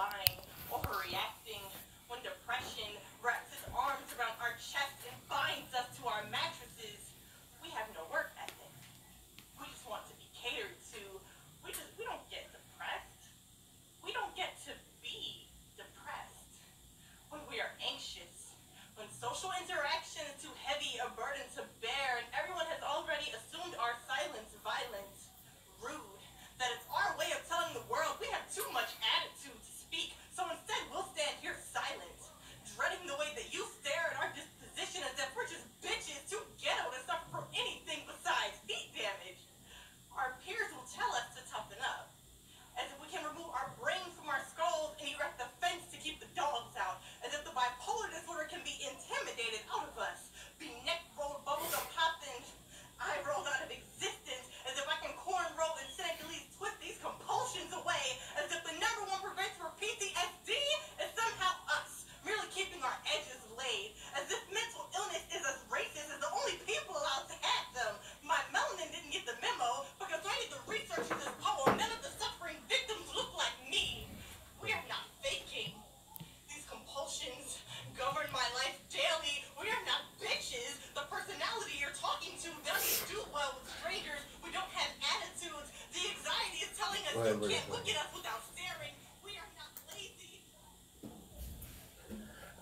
buying, overreacting when depression wraps its arms around our chest and binds us to our mattresses. We have no work ethic. We just want to be catered to. We don't get depressed. We don't get to be depressed. When we are anxious, when social interaction is too heavy a burden to bear, and everyone has already assumed our silence violent, rude, that it's our way of telling the world we have too much attitude to speak, so instead we'll stand here silent, dreading the way that you stare at our disposition as if we're just bitches too ghetto to suffer from anything besides heat damage. Our peers will tell us to toughen up, as if we can remove our brains from our skulls and erect a fence to keep the dogs out, as if the bipolar disorder can be intimidated out of us, be neck rolled, bubblegum popped, and eye rolled out of existence, as if I can cornrow and cynically twist these compulsions away, as if the number one preventer of PTSD is somehow us, merely keeping our edges laid, as if mental illness is as racist as the only people allowed to have them. My melanin didn't get the memo because I need the research in this poem. None of the suffering victims look like me. We are not faking. These compulsions govern my life daily. We are not bitches. The personality you're talking to doesn't do well with strangers. We don't have attitudes. The anxiety is telling us you can't look at us without staring. We are not lazy.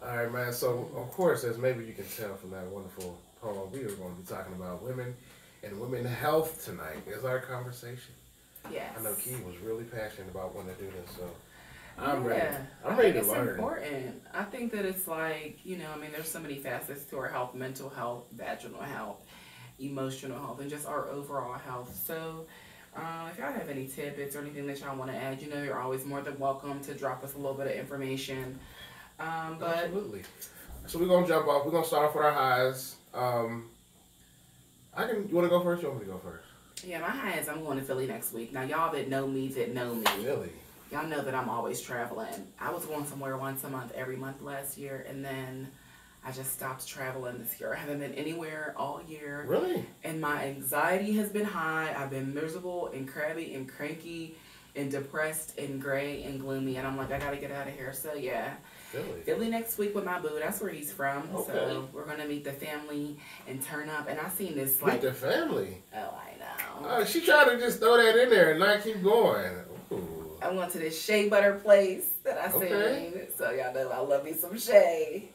All right, man. So, of course, as maybe you can tell from that wonderful poem, we are going to be talking about women and women health tonight. Is our conversation. Yes. I know Key was really passionate about wanting to do this, so I'm ready. I'm ready to it's learn. Important. I think that it's like, there's so many facets to our health: mental health, vaginal health, emotional health, and just our overall health. So, if y'all have any tidbits or anything that y'all want to add, you're always more than welcome to drop us a little bit of information. But Absolutely. So we're gonna jump off. We're gonna start off with our highs. You want to go first? You want me to go first? yeah, my high is I'm going to Philly next week. Now, y'all that know me, Really? y'all know that I'm always traveling. I was going somewhere once a month, every month last year, and then I just stopped traveling this year. I haven't been anywhere all year. Really? And my anxiety has been high. I've been miserable and crabby and cranky and depressed and gray and gloomy. And I'm like, I got to get out of here. So, yeah. Philly next week with my boo. That's where he's from. Okay. So we're going to meet the family and turn up. And I seen this, Meet the family? Oh, I know. Oh, she tried to just throw that in there and not keep going. Ooh. I went to this shea butter place that I Okay. seen. So y'all know I love me some shea.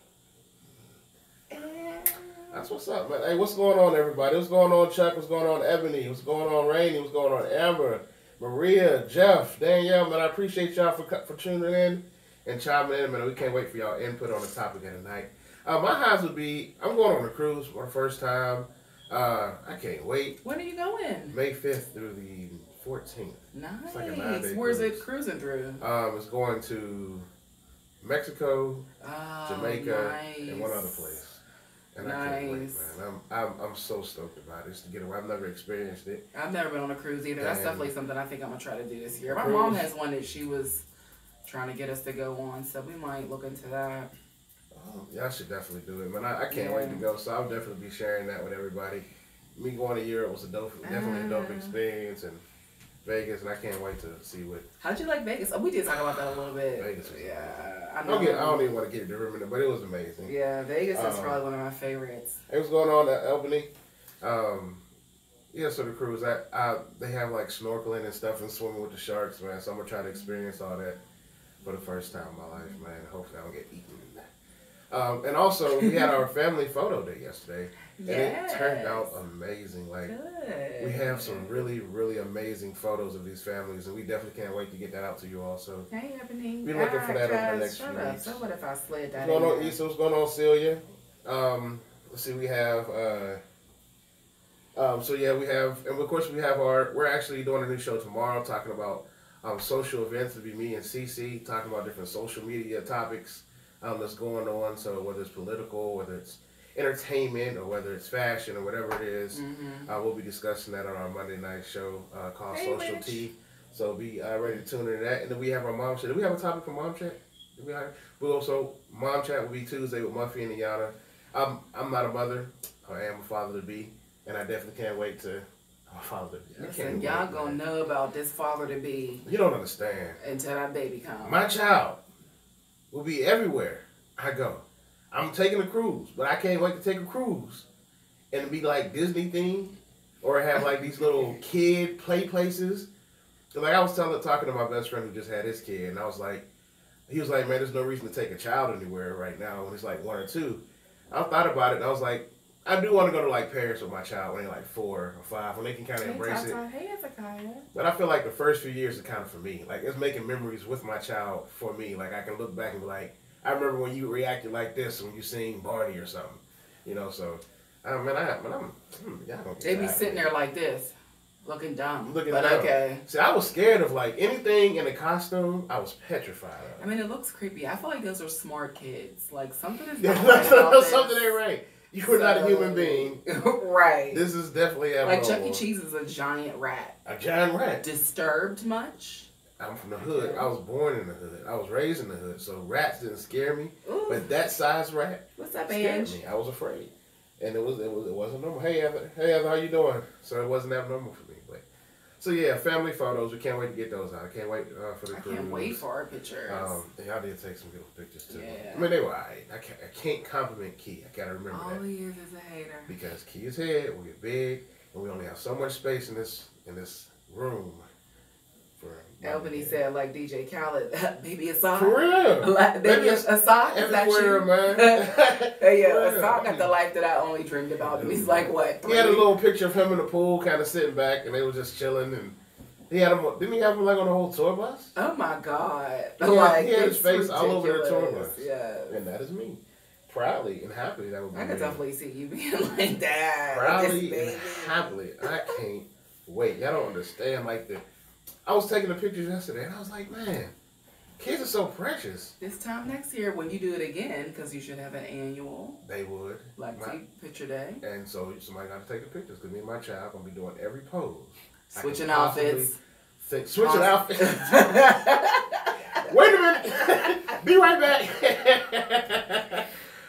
That's what's up, man. Hey, what's going on, everybody? What's going on, Chuck? What's going on, Ebony? What's going on, Rainey? What's going on, Amber? Maria, Jeff, Danielle, man, I appreciate y'all for tuning in and chiming in, man. We can't wait for y'all input on the topic of tonight. My highs would be, I'm going on a cruise for the first time. I can't wait. When are you going? May 5th through the 14th. Nice. It's like a 9-day Where's cruise. it cruising through? It's going to Mexico, Oh, Jamaica, nice. and one other place. And I can't wait, man. I'm so stoked about it. Just to get away. I've never experienced it. I've never been on a cruise either. That's And definitely something I think I'm gonna try to do this year. My cruise. mom has one that she was trying to get us to go on, so we might look into that. Yeah, I should definitely do it, man. I can't wait to go. So I'll definitely be sharing that with everybody. Me going to Europe was definitely a dope experience, and Vegas, and I can't wait to see what. How'd you like Vegas? Oh, we did talk about that a little bit. Vegas was I I know. don't even want to get into it, but it was amazing. Yeah, Vegas is probably one of my favorites. Hey, what's going on at Albany? Yeah, so the cruise, they have like snorkeling and stuff and swimming with the sharks, man. So I'm gonna try to experience all that for the first time in my life, man. Hopefully I don't get eaten. And also, we had our family photo day yesterday, and it turned out amazing. Like, Good. we have some really, really amazing photos of these families, and we definitely can't wait to get that out to you all. So, Hey, Ebony. we're looking for that over the Guys, next few shut up. weeks. So what if I slid that what's going on, in? Issa? What's going on, Celia? Let's see, we have, so yeah, we have, and of course we have we're actually doing a new show tomorrow talking about social events. It'll be me and Cece talking about different social media topics that's going on. So whether it's political, whether it's entertainment, or whether it's fashion, or whatever it is, we'll be discussing that on our Monday night show called Social Tea. So be ready to tune into that. And then we have our mom chat. Do we have a topic for mom chat? We also, mom chat will be Tuesday with Muffy and Iana. I'm not a mother. I am a father to be, and I definitely can't wait to My father to be. I Listen, can't y'all wait, gonna man. know about this father to be You don't understand. until that baby comes. My child will be everywhere I go. I'm taking a cruise, but I can't wait to take a cruise and be like Disney themed or have like these little kid play places. Like I was talking to my best friend who just had his kid, and I was like, he was like, man, there's no reason to take a child anywhere right now when it's like 1 or 2. I thought about it, and I was like, I do want to go to like Paris with my child when they're like 4 or 5, when they can kind of embrace it. Hey, Hezekiah. But I feel like the first few years are kind of for me. Like it's making memories with my child for me. Like I can look back and be like, I remember when you reacted like this when you seen Barney or something. You know, so y'all gonna get They be tired sitting of there like this, looking dumb. Looking but dumb. okay. See, I was scared of like anything in a costume. I was petrified of. I mean, it looks creepy. I feel like those are smart kids. Like something is Yeah, not right about this. something ain't right. You are not a human being. Right. This is definitely abnormal. Like Chuck E. Cheese is a giant rat. A giant rat. Disturbed much? I'm from the hood. I was born in the hood. I was raised in the hood. So rats didn't scare me. Ooh. But that size rat What's up, scared Ange? me. I was afraid. And it wasn't normal. Hey Heather, how you doing? So it wasn't abnormal for me. But so yeah, family photos. We can't wait to get those out. I can't wait for the I cruise. can't wait for our pictures. And y'all did take some beautiful pictures too. Yeah. I mean they were alright. I can't compliment Key. I gotta remember All that. he is a hater. Because Key's head will get big, and we only have so much space in this room for. Albany said, like DJ Khaled, baby a sock. For real. Like, baby a sock? Is that Everywhere, you? man. Hey, yeah, For a real. sock got the life that I only dreamed about. And he's like, what? He had a 3? little picture of him in the pool, kind of sitting back, and they were just chilling. And he had him. Didn't he have him like on the whole tour bus? Oh my God. He had his it's face all over the tour ridiculous. bus. Yeah. And that is me. Proudly and happily, that would be I could me. definitely see you being like that. Proudly This and baby. happily. I can't wait. Y'all don't understand. I was taking the pictures yesterday, and I was like, man, kids are so precious. This time next year, when you do it again, because you should have an annual They would. Black My- Tea Picture Day. And so somebody got to take the pictures because me and my child going to be doing every pose. I can Switching possibly outfits. Switching outfits. Wait a minute. Be right back.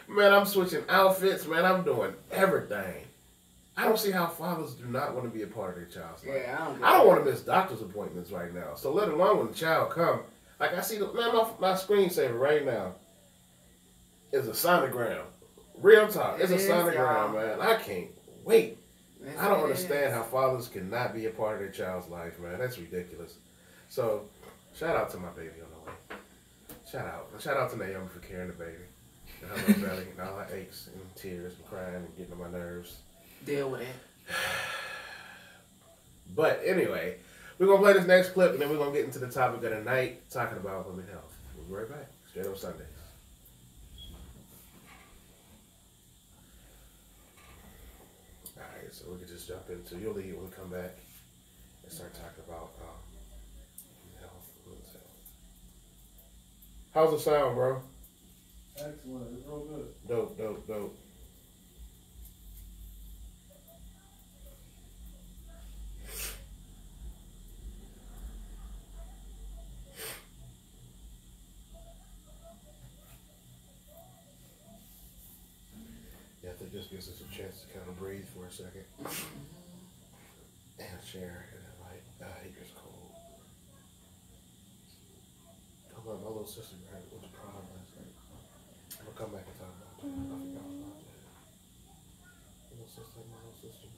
Man, I'm switching outfits. Man, I'm doing everything. I don't see how fathers do not want to be a part of their child's life. Yeah, I don't want to miss doctor's appointments right now. So let alone when the child come. Like I see, my screensaver right now is a sonogram. Real talk. It's It a is, sonogram, y'all. man. I can't wait. Yes, I don't it understand is. how fathers cannot be a part of their child's life, man. That's ridiculous. So, shout out to my baby on the way. Shout out. And shout out to Naomi for carrying the baby. And her little belly and all her aches and tears and crying and getting on my nerves. Deal with it. But anyway, we're going to play this next clip and then we're going to get into the topic of the night, talking about women's health. We'll be right back. Straight Up Sundays. Alright, so we can just jump into, you'll leave when we come back and start talking about women's health. How's the sound, bro? Excellent. It's real good. Dope. Yeah, I think this gives us a chance to kind of breathe for a second and share. And I'm like, here's cold. Hold on, my little sister went to prom last night. I'm gonna come back and talk about that. I forgot about that. My little sister.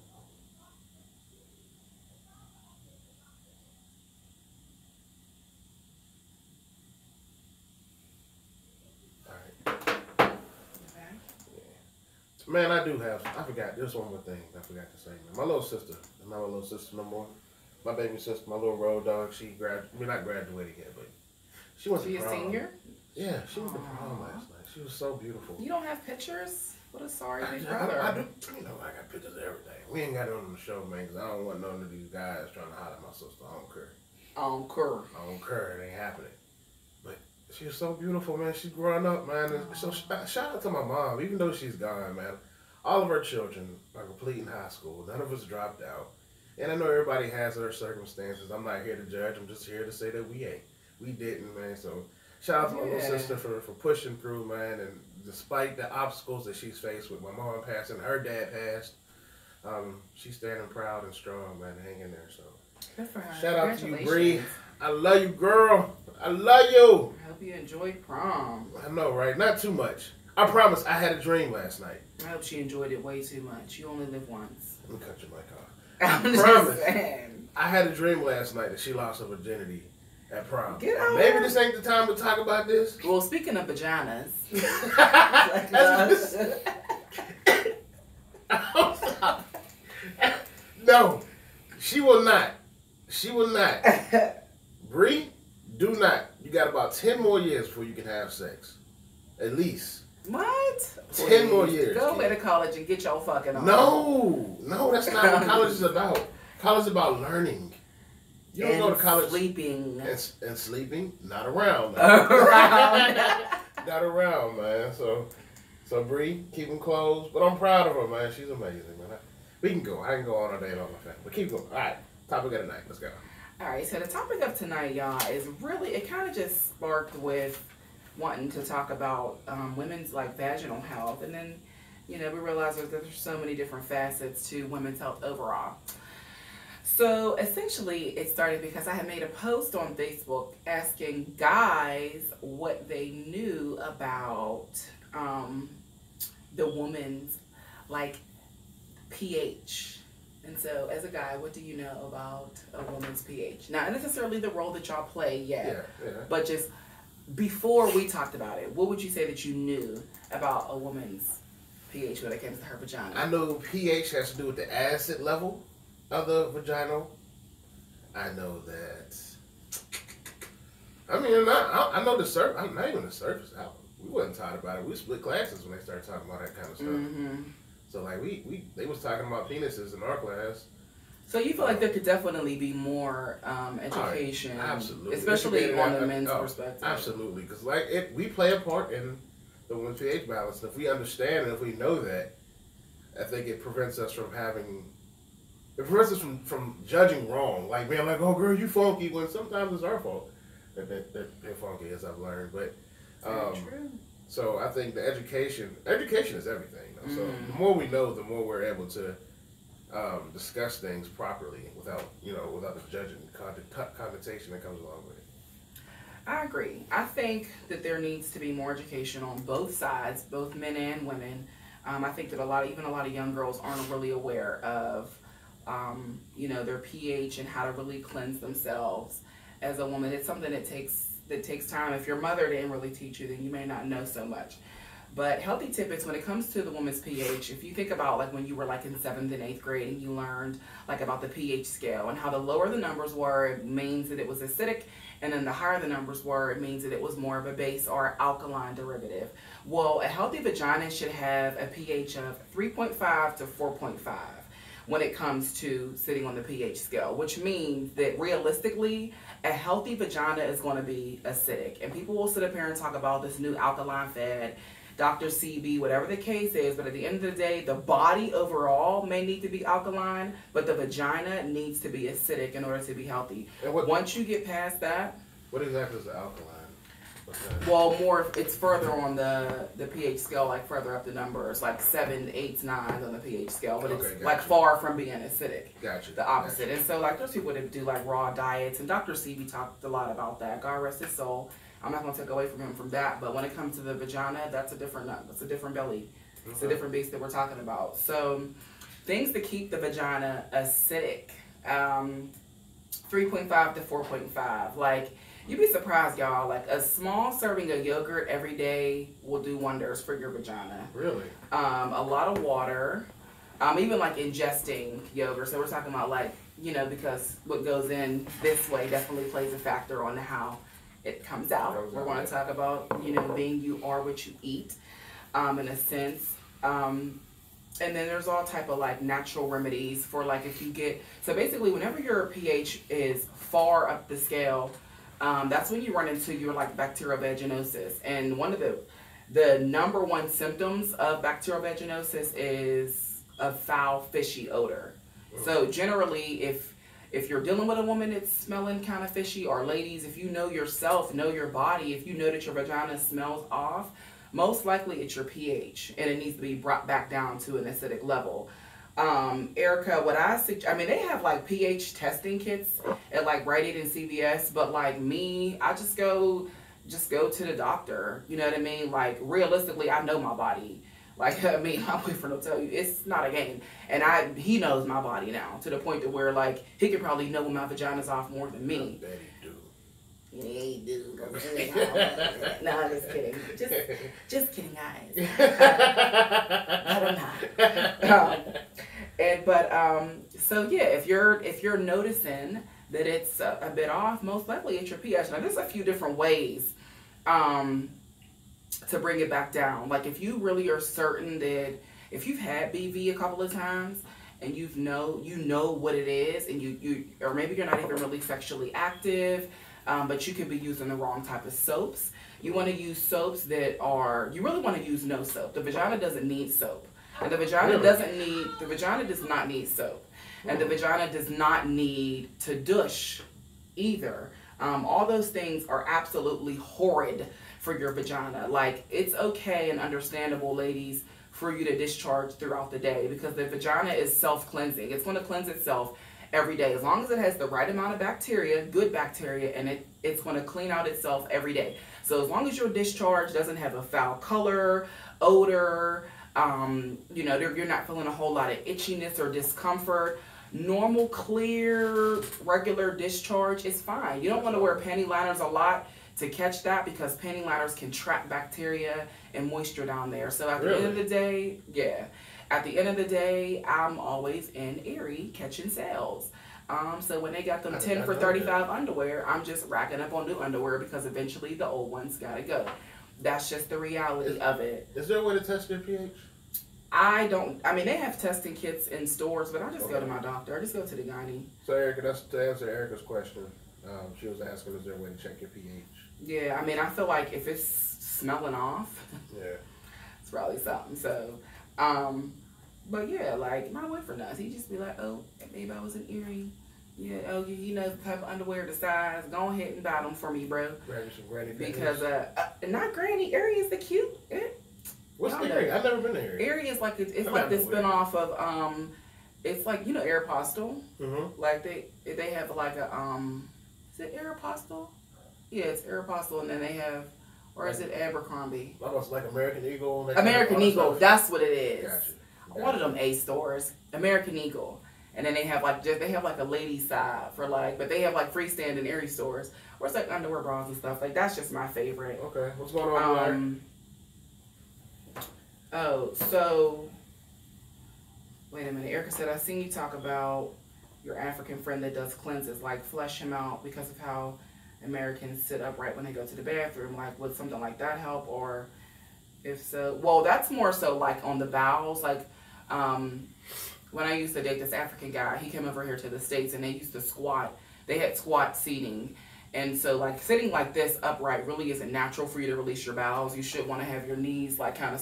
Alright. Yeah. Man, I forgot, there's one more thing I forgot to say, man. My little sister, not my little sister no more. My baby sister, my little road dog, not graduated yet, but she went She to a prom. senior? Yeah, she went to prom Aw. last night. She was so beautiful. You don't have pictures? What a sorry big I brother. do. You know, I got pictures of everything. We ain't got it on the show, man, because I don't want none of these guys trying to holler at my sister. I don't care. Kerr. I don't care. It ain't happening. But she was so beautiful, man. She's growing up, man. And so shout out to my mom, even though she's gone, man. All of her children are completing high school. None of us dropped out. And I know everybody has their circumstances. I'm not here to judge. I'm just here to say that we ain't. We didn't, man. So shout out to my little sister for pushing through, man. And despite the obstacles that she's faced with my mom passing, her dad passed. She's standing proud and strong, man, hang in there. So Good for her. shout out to you, Bree. Congratulations. I love you, girl. I love you. I hope you enjoyed prom. I know, right? Not too much. I promise. I had a dream last night. I hope she enjoyed it way too much. You only live once. Let me cut your mic off. I'm Promise. just saying. I had a dream last night that she lost her virginity at prom. Get out Maybe here. this ain't the time to talk about this. Well, speaking of vaginas. No, she will not. She will not. Bree, do not. You got about 10 more years before you can have sex. At least. What? 10 more years. Go away kid. to college and get your fucking on. No, that's not what college is about. College is about learning. You don't go to college sleeping. and sleeping. Not around. Around. Not around, man. So Bree, keep them closed. But I'm proud of her, man. She's amazing, man. We can go. I can go on all day and all my family. But keep going. All right. Topic of the night. Let's go. All right, so the topic of tonight, y'all, is really, it kind of just sparked with wanting to talk about women's like vaginal health. And then, you know, we realized that there's so many different facets to women's health overall. So essentially it started because I had made a post on Facebook asking guys what they knew about the woman's like pH. And so as a guy, what do you know about a woman's pH? Not necessarily the role that y'all play yet, Yeah. but just before we talked about it, what would you say that you knew about a woman's pH when it comes to her vagina? I know pH has to do with the acid level of the vaginal. I know that. I mean, I know the surface. I'm not even the surface. We wasn't taught about it. We split classes when they started talking about that kind of stuff. Mm-hmm. So like they was talking about penises in our class. So you feel like there could definitely be more education, Absolutely, especially on the men's perspective. Absolutely, because like we play a part in the women's pH balance. And if we understand and if we know that, I think it prevents us from having. It prevents us from judging wrong, like being like, "Oh, girl, you funky," when sometimes it's our fault that they're funky, as I've learned. But True. so I think the education is everything. You know? So the more we know, the more we're able to discuss things properly without the judging connotation that comes along with it. I agree. I think that there needs to be more education on both sides, both men and women. I think that a lot of young girls aren't really aware of their pH and how to really cleanse themselves as a woman. It's something that takes time. If your mother didn't really teach you, then you may not know so much. But healthy tidbits when it comes to the woman's pH, if you think about like when you were like in 7th and 8th grade and you learned like about the pH scale and how the lower the numbers were, it means that it was acidic, and then the higher the numbers were, it means that it was more of a base or alkaline derivative. Well, a healthy vagina should have a pH of 3.5 to 4.5 when it comes to sitting on the pH scale, which means that realistically, a healthy vagina is going to be acidic. And people will sit up here and talk about this new alkaline fad, Dr. CB, whatever the case is, but at the end of the day, the body overall may need to be alkaline, but the vagina needs to be acidic in order to be healthy. And Once you get past that, what exactly is the alkaline? well, it's further on the pH scale, like further up the numbers, like 7, 8, 9 on the pH scale, but it's like far from being acidic. Gotcha. The opposite. And so like there's people that do like raw diets, and Dr. CB talked a lot about that. God rest his soul. I'm not going to take away from him from that, but when it comes to the vagina, that's a different nut. That's a different belly. It's a different beast that we're talking about. So things to keep the vagina acidic, 3.5 to 4.5. Like, you'd be surprised, y'all. Like, a small serving of yogurt every day will do wonders for your vagina. Really? A lot of water. Even like ingesting yogurt. So we're talking about like, because what goes in this way definitely plays a factor on how it comes out. We're going to talk about, being you are what you eat, in a sense. And then there's all type of like natural remedies for like if you get, so basically whenever your pH is far up the scale, that's when you run into your like bacterial vaginosis. And one of the number one symptoms of bacterial vaginosis is a foul, fishy odor. So generally, if you're dealing with a woman that's smelling kind of fishy, or ladies, if you know yourself, know your body, if you know that your vagina smells off, most likely it's your pH, and it needs to be brought back down to an acidic level. Erica, what I suggest, I mean, they have like pH testing kits at like Rite Aid and CVS, but like me, I just go to the doctor. You know what I mean? Like realistically, I know my body. Like, I mean, my boyfriend will tell you, it's not a game. And he knows my body now, to the point to where, like, he could probably know when my vagina's off more than me. I bet he do. Yeah, he do. No, I'm just kidding. Just kidding, guys. I don't know. So yeah, if you're noticing that it's a bit off, most likely it's your pH. Now, there's a few different ways, to bring it back down. Like if you really are certain that if you've had BV a couple of times and you know what it is, and you or maybe you're not even really sexually active, but you could be using the wrong type of soaps. You want to use soaps that you really want to use no soap. The vagina doesn't need soap. And the vagina does not need soap. And the vagina does not need to douche either. All those things are absolutely horrid for your vagina. Like, it's okay and understandable, ladies, for you to discharge throughout the day, because the vagina is self-cleansing. It's going to cleanse itself every day. As long as it has the right amount of bacteria, good bacteria, and it's going to clean out itself every day. So as long as your discharge doesn't have a foul color, odor, you're not feeling a whole lot of itchiness or discomfort, normal, clear, regular discharge is fine. You don't want to wear panty liners a lot to catch that, because panty liners can trap bacteria and moisture down there. So at the end of the day, I'm always in Aerie catching sales. So when they got them 10 for $35 underwear, I'm just racking up on new underwear, because eventually the old ones gotta go. That's just the reality of it. Is there a way to test your pH? They have testing kits in stores, but I just go to my doctor. I just go to the gynae. So Erica, that's to answer Erica's question. She was asking, is there a way to check your pH? Yeah, I feel like if it's smelling off, it's probably something. So, but yeah, like my boyfriend does. He just be like, oh, babe, I was in Erie. Yeah, oh, you know the type of underwear, the size. Go ahead and buy them for me, bro. Grab you some granny panties. Because, not granny. Erie is the cute. What's Erie? I've never been to Erie. Erie is like it's like the spinoff of it's like, Aeropostale. Mm-hmm. Like they have like a is it Aeropostale? Yeah, it's Aeropostale, and then they have, or is it Abercrombie? Almost like American Eagle. American Eagle, that's what it is. Gotcha. One of them A stores, American Eagle, and then they have like a ladies side for like, but they have like freestanding Aerie stores where it's like underwear, bras, and stuff. Like that's just my favorite. Okay, what's going on there? Oh, so wait a minute. Erica said, I seen you talk about your African friend that does cleanses, like flesh him out because of how Americans sit upright when they go to the bathroom. Like, would something like that help? Or if so, well, that's more so like on the bowels. Like, when I used to date this African guy, he came over here to the States and they used to squat. They had squat seating. And so like sitting like this upright really isn't natural for you to release your bowels. You should want to have your knees like kind of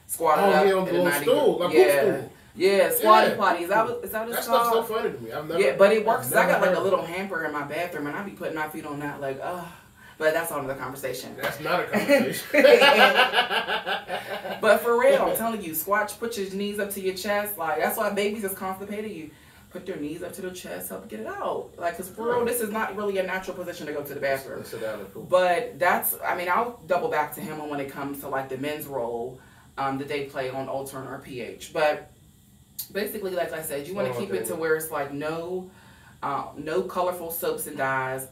squatted up. Yeah, on the little stool. Like stool. Yeah, squatty potty. Is that what it's called? That stuff's so funny to me. I've never. Yeah, but it works. I got like a little hamper in my bathroom, and I be putting my feet on that, like, But that's another conversation. That's not a conversation. But for real, I'm telling you, put your knees up to your chest. Like, that's why babies is constipated. You put their knees up to their chest, help get it out. Like, because for real, this is not really a natural position to go to the bathroom. Sit down and poop. But I'll double back to him when it comes to like the men's role that they play on Ultron or pH. But basically, like I said, you want to keep it to where it's like no colorful soaps and dyes.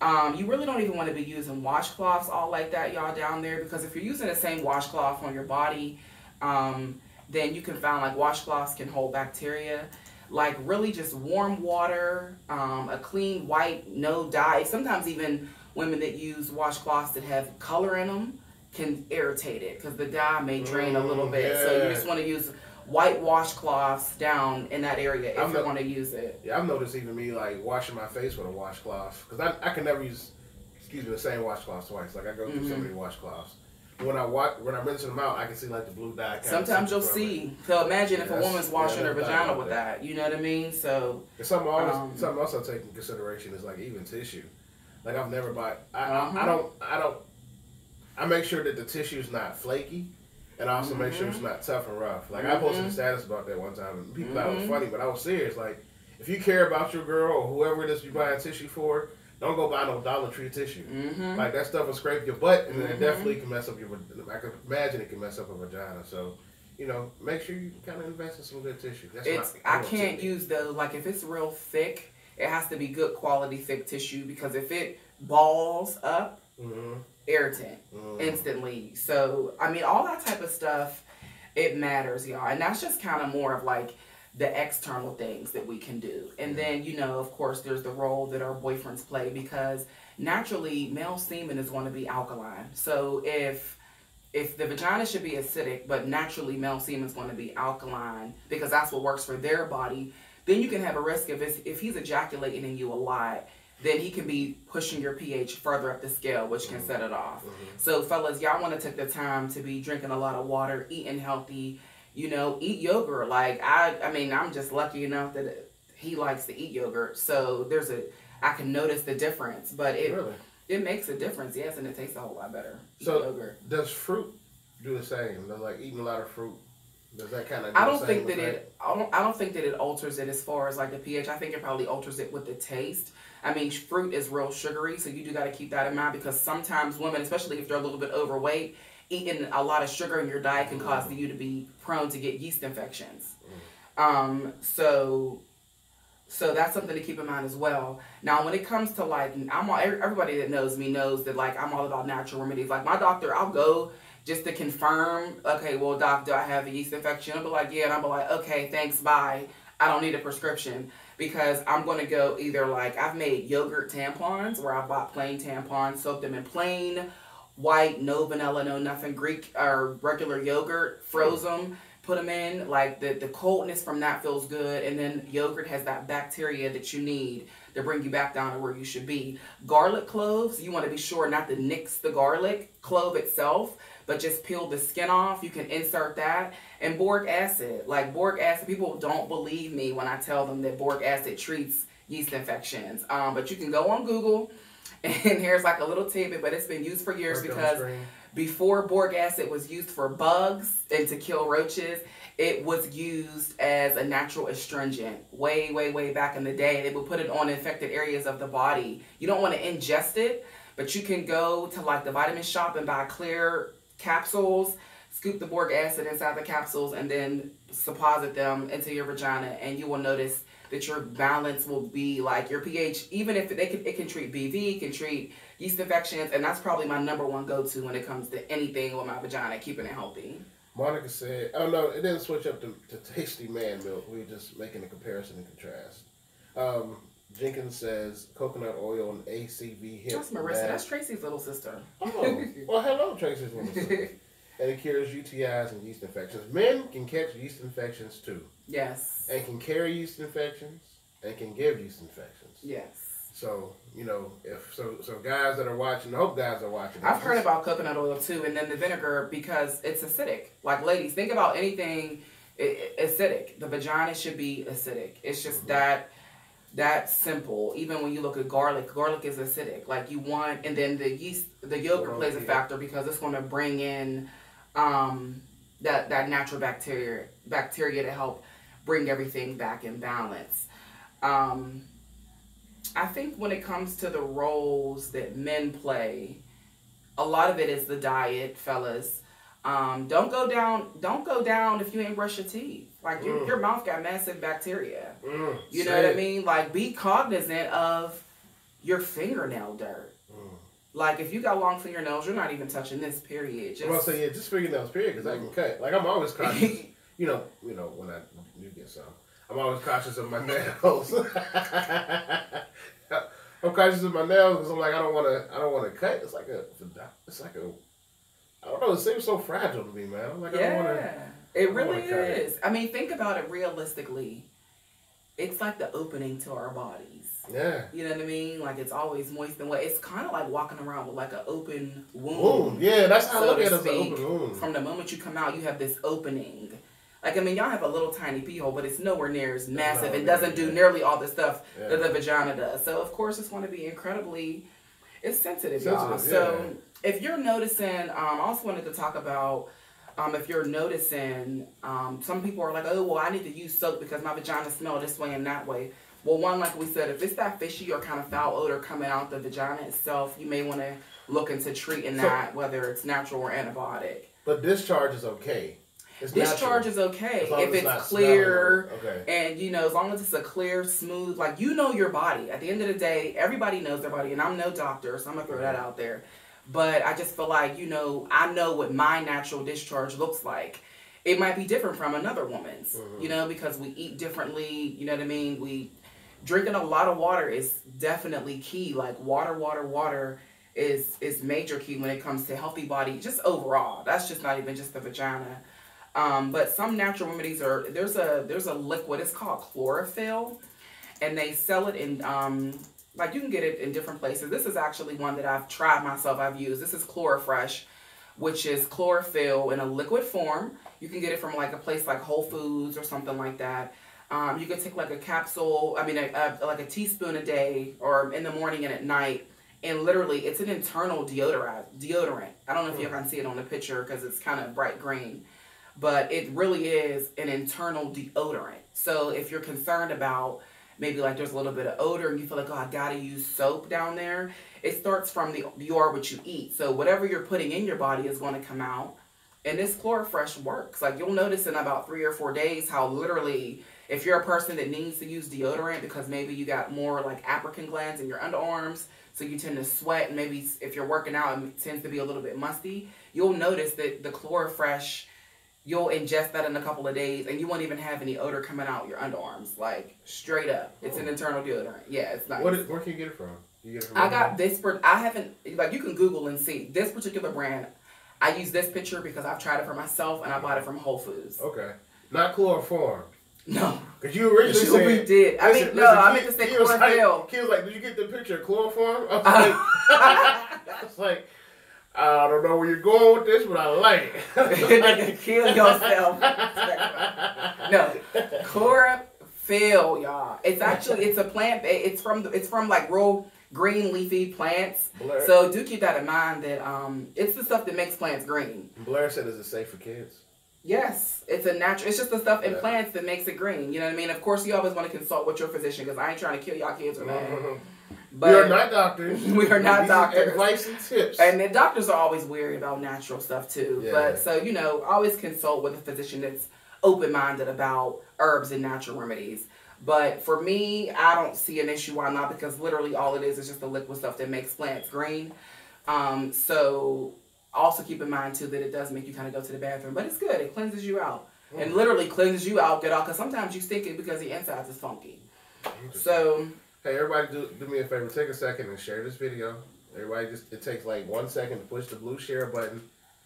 You really don't even want to be using washcloths all like that, y'all, down there, because if you're using the same washcloth on your body, then you can find like washcloths can hold bacteria. Like really just warm water, a clean white, no dye. Sometimes even women that use washcloths that have color in them can irritate it because the dye may drain a little bit. Yeah. So you just want to use white washcloths down in that area if you want to use it. Yeah, I've noticed even me like washing my face with a washcloth, because I can never use the same washcloth twice. Like I go through so many washcloths. When I rinse them out, I can see like the blue dye. Sometimes you'll see. So imagine if a woman's washing her vagina with that. You know what I mean? So something else I take in consideration is like even tissue. Like I've never bought. I make sure that the tissue's not flaky. And also make sure it's not tough and rough. Like I posted a status about that one time, and people thought it was funny, but I was serious. Like, if you care about your girl or whoever it is you buying tissue for, don't go buy no Dollar Tree tissue. Like that stuff will scrape your butt, and then it definitely can mess up your. I can imagine it can mess up a vagina. So, you know, make sure you kind of invest in some good tissue. That's I can't use though. Like if it's real thick, it has to be good quality thick tissue because if it balls up. Irritant instantly. So I mean, all that type of stuff, it matters, y'all, and that's just kind of more of like the external things that we can do. And then, you know, of course, there's the role that our boyfriends play because naturally male semen is going to be alkaline. So if the vagina should be acidic, but naturally male semen is going to be alkaline because that's what works for their body, then you can have a risk of if he's ejaculating in you a lot, then he can be pushing your pH further up the scale, which can set it off. So fellas, y'all want to take the time to be drinking a lot of water, eating healthy, you know, eat yogurt. Like I mean, I'm just lucky enough that he likes to eat yogurt. So I can notice the difference, but it makes a difference, yes, and it tastes a whole lot better. So yogurt. Does fruit do the same? Like eating a lot of fruit, does that kind of? I don't think that it alters it as far as like the pH. I think it probably alters it with the taste. I mean, fruit is real sugary, so you do got to keep that in mind because sometimes women, especially if they're a little bit overweight, eating a lot of sugar in your diet can cause you to be prone to get yeast infections. So that's something to keep in mind as well. Now, when it comes to like, everybody that knows me knows that like I'm all about natural remedies. Like my doctor, I'll go just to confirm. Okay, well, doc, do I have a yeast infection? I'll be like, yeah, and I'll be like, okay, thanks, bye. I don't need a prescription. Because I'm going to go either like, I've made yogurt tampons where I bought plain tampons, soaked them in plain, white, no vanilla, no nothing, Greek or regular yogurt, froze them, put them in. Like the coldness from that feels good. And then yogurt has that bacteria that you need to bring you back down to where you should be. Garlic cloves, you want to be sure not to nix the garlic clove itself, but just peel the skin off. You can insert that. And boric acid. Like boric acid, people don't believe me when I tell them that boric acid treats yeast infections. But you can go on Google, and here's like a little tidbit, but it's been used for years because before boric acid was used for bugs and to kill roaches, it was used as a natural astringent. Way, way, way back in the day. They would put it on infected areas of the body. You don't want to ingest it, but you can go to like the vitamin shop and buy clear capsules, scoop the boric acid inside the capsules, and then deposit them into your vagina, and you will notice that your balance will be like your pH, even if it can treat BV, it can treat yeast infections, and that's probably my number one go-to when it comes to anything with my vagina, keeping it healthy. Monica said, oh no, it didn't switch up to tasty man milk. We were just making a comparison and contrast. Jenkins says coconut oil and ACV hip. That's Marissa. That's Tracy's little sister. Oh, well, hello, Tracy's little sister. And it cures UTIs and yeast infections. Men can catch yeast infections too. Yes. And can carry yeast infections and can give yeast infections. Yes. So, you know, so guys that are watching, I hope guys are watching. I've heard about coconut oil too, and then the vinegar because it's acidic. Like ladies, think about anything acidic. The vagina should be acidic. It's just that simple. Even when you look at garlic is acidic. Like you want, and then the yogurt plays a factor because it's going to bring in that natural bacteria to help bring everything back in balance. I think when it comes to the roles that men play, a lot of it is the diet, fellas. Don't go down if you ain't brush your teeth. Like your mouth got massive bacteria. You know what I mean? Like be cognizant of your fingernail dirt. Like if you got long fingernails, you're not even touching this. Period. I'm about to say just fingernails. Period. Because I can cut. Like I'm always cautious. you know when I do get some, I'm always cautious of my nails. I'm cautious of my nails because I'm like I don't want to cut. It's like a I don't know. It seems so fragile to me, man. I'm like I don't want to. It really is. I mean, think about it realistically. It's like the opening to our bodies. Yeah. You know what I mean? Like it's always moist and wet. It's kind of like walking around with like an open wound. Yeah, that's how I look at it, as an open wound. From the moment you come out, you have this opening. Like, I mean, y'all have a little tiny pee hole, but it's nowhere near as massive. It doesn't do nearly all the stuff that the vagina does. So, of course, it's going to be incredibly, it's sensitive, y'all. So, if you're noticing, I also wanted to talk about if you're noticing, some people are like, oh, well, I need to use soap because my vagina smells this way and that way. Well, one, like we said, if it's that fishy or kind of foul odor coming out the vagina itself, you may want to look into treating that, whether it's natural or antibiotic. But discharge is okay. It's discharge natural. is okay As long if as it's not clear, okay. And you know, as long as it's a clear, smooth, like you know your body. At the end of the day, everybody knows their body, and I'm no doctor, so I'm gonna throw that out there. But I just feel like, you know, I know what my natural discharge looks like. It might be different from another woman's, you know, because we eat differently. You know what I mean? Drinking a lot of water is definitely key. Like water is major key when it comes to healthy body, just overall. That's just not even just the vagina. But some natural remedies there's a liquid, it's called chlorophyll, and they sell it in, like you can get it in different places. This is actually one that I've tried myself, I've used. This is Chlorofresh, which is chlorophyll in a liquid form. You can get it from like a place like Whole Foods or something like that. You can take like a capsule, like a teaspoon a day or in the morning and at night. And literally, it's an internal deodorant. I don't know if you can see it on the picture because it's kind of bright green. But it really is an internal deodorant. So if you're concerned about maybe like there's a little bit of odor and you feel like, oh, I got to use soap down there, it starts from you are what you eat. So whatever you're putting in your body is going to come out. And this Chlorofresh works. Like you'll notice in about 3 or 4 days how literally, if you're a person that needs to use deodorant because maybe you got more like African glands in your underarms, so you tend to sweat, and maybe if you're working out, it tends to be a little bit musty, you'll notice that the Chlorofresh, you'll ingest that in a couple of days, and you won't even have any odor coming out your underarms. Like, straight up. It's an internal deodorant. Yeah, it's nice. Where can you get it from? You get it from I got this, I haven't, like, you can Google and see. This particular brand, I use this picture because I've tried it for myself, and I bought it from Whole Foods. Okay. Not chloroform. No. Because you originally said... We did. I meant to say chlorophyll. He was like, did you get the picture of chloroform? I was like, I don't know where you're going with this, but I like it. Kill yourself. No. Chlorophyll, y'all. It's actually, it's a plant. It's from like real green leafy plants. Blair, so do keep that in mind that it's the stuff that makes plants green. Blair said, is it safe for kids? Yes, it's just the stuff in plants that makes it green. You know what I mean? Of course, you always want to consult with your physician because I ain't trying to kill y'all kids or nothing. But we are not doctors. We are not doctors. Advice and tips. And the doctors are always weary about natural stuff too. Yeah. But so, you know, always consult with a physician that's open-minded about herbs and natural remedies. But for me, I don't see an issue. Why not? Because literally all it is just the liquid stuff that makes plants green. So also keep in mind too that it does make you kind of go to the bathroom, but it's good. It cleanses you out, and literally cleanses you out. Get off, because sometimes you stink it because the insides is funky. So hey, everybody, do me a favor. Take a second and share this video. Everybody, it takes like 1 second to push the blue share button.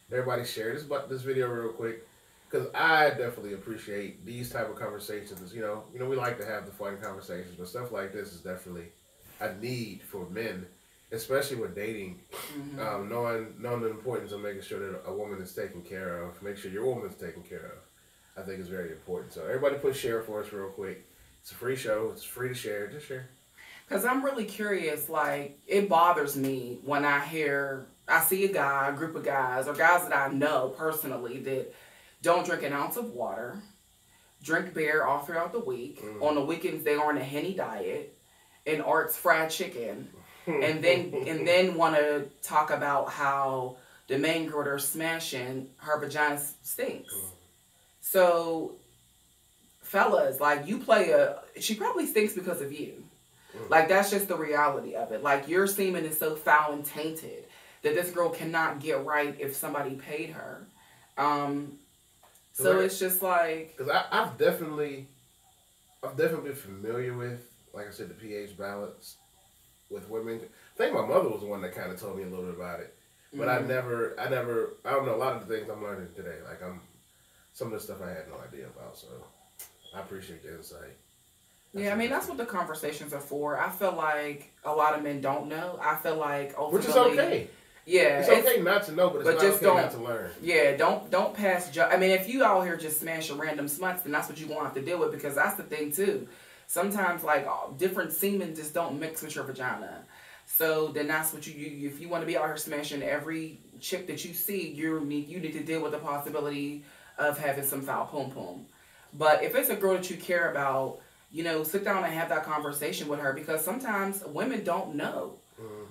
Everybody share this video real quick, because I definitely appreciate these type of conversations. You know, we like to have the fun conversations, but stuff like this is definitely a need for men. Especially with dating, knowing the importance of making sure that a woman is taken care of. Make sure your woman is taken care of. I think is very important. So everybody put share for us real quick. It's a free show. It's free to share. Just share. Because I'm really curious, like, it bothers me when I see a group of guys, or guys that I know personally that don't drink an ounce of water, drink beer all throughout the week. On the weekends, they are on a Henny diet, and Art's fried chicken. And then want to talk about how the main girl they're smashing, her vagina stinks. So, fellas, like, she probably stinks because of you. Like, that's just the reality of it. Like, your semen is so foul and tainted that this girl cannot get right if somebody paid her. So it's just like... Because I've definitely been familiar with, like I said, the pH balance with women. I think my mother was the one that kind of told me a little bit about it. But I don't know, a lot of the things I'm learning today. Like, some of the stuff I had no idea about. So I appreciate the insight. Yeah, I mean, that's what the conversations are for. I feel like a lot of men don't know. I feel like ultimately... Which is okay. Yeah. It's okay not to know, but it's not okay not to learn. Yeah, don't pass... I mean, if you out here just smashing random smuts, then that's what you're going to have to deal with, because that's the thing, too. Sometimes, like, different semen just don't mix with your vagina. So then that's what you if you want to be out here smashing every chick that you see, you need to deal with the possibility of having some foul pum pum. But if it's a girl that you care about, sit down and have that conversation with her, because sometimes women don't know.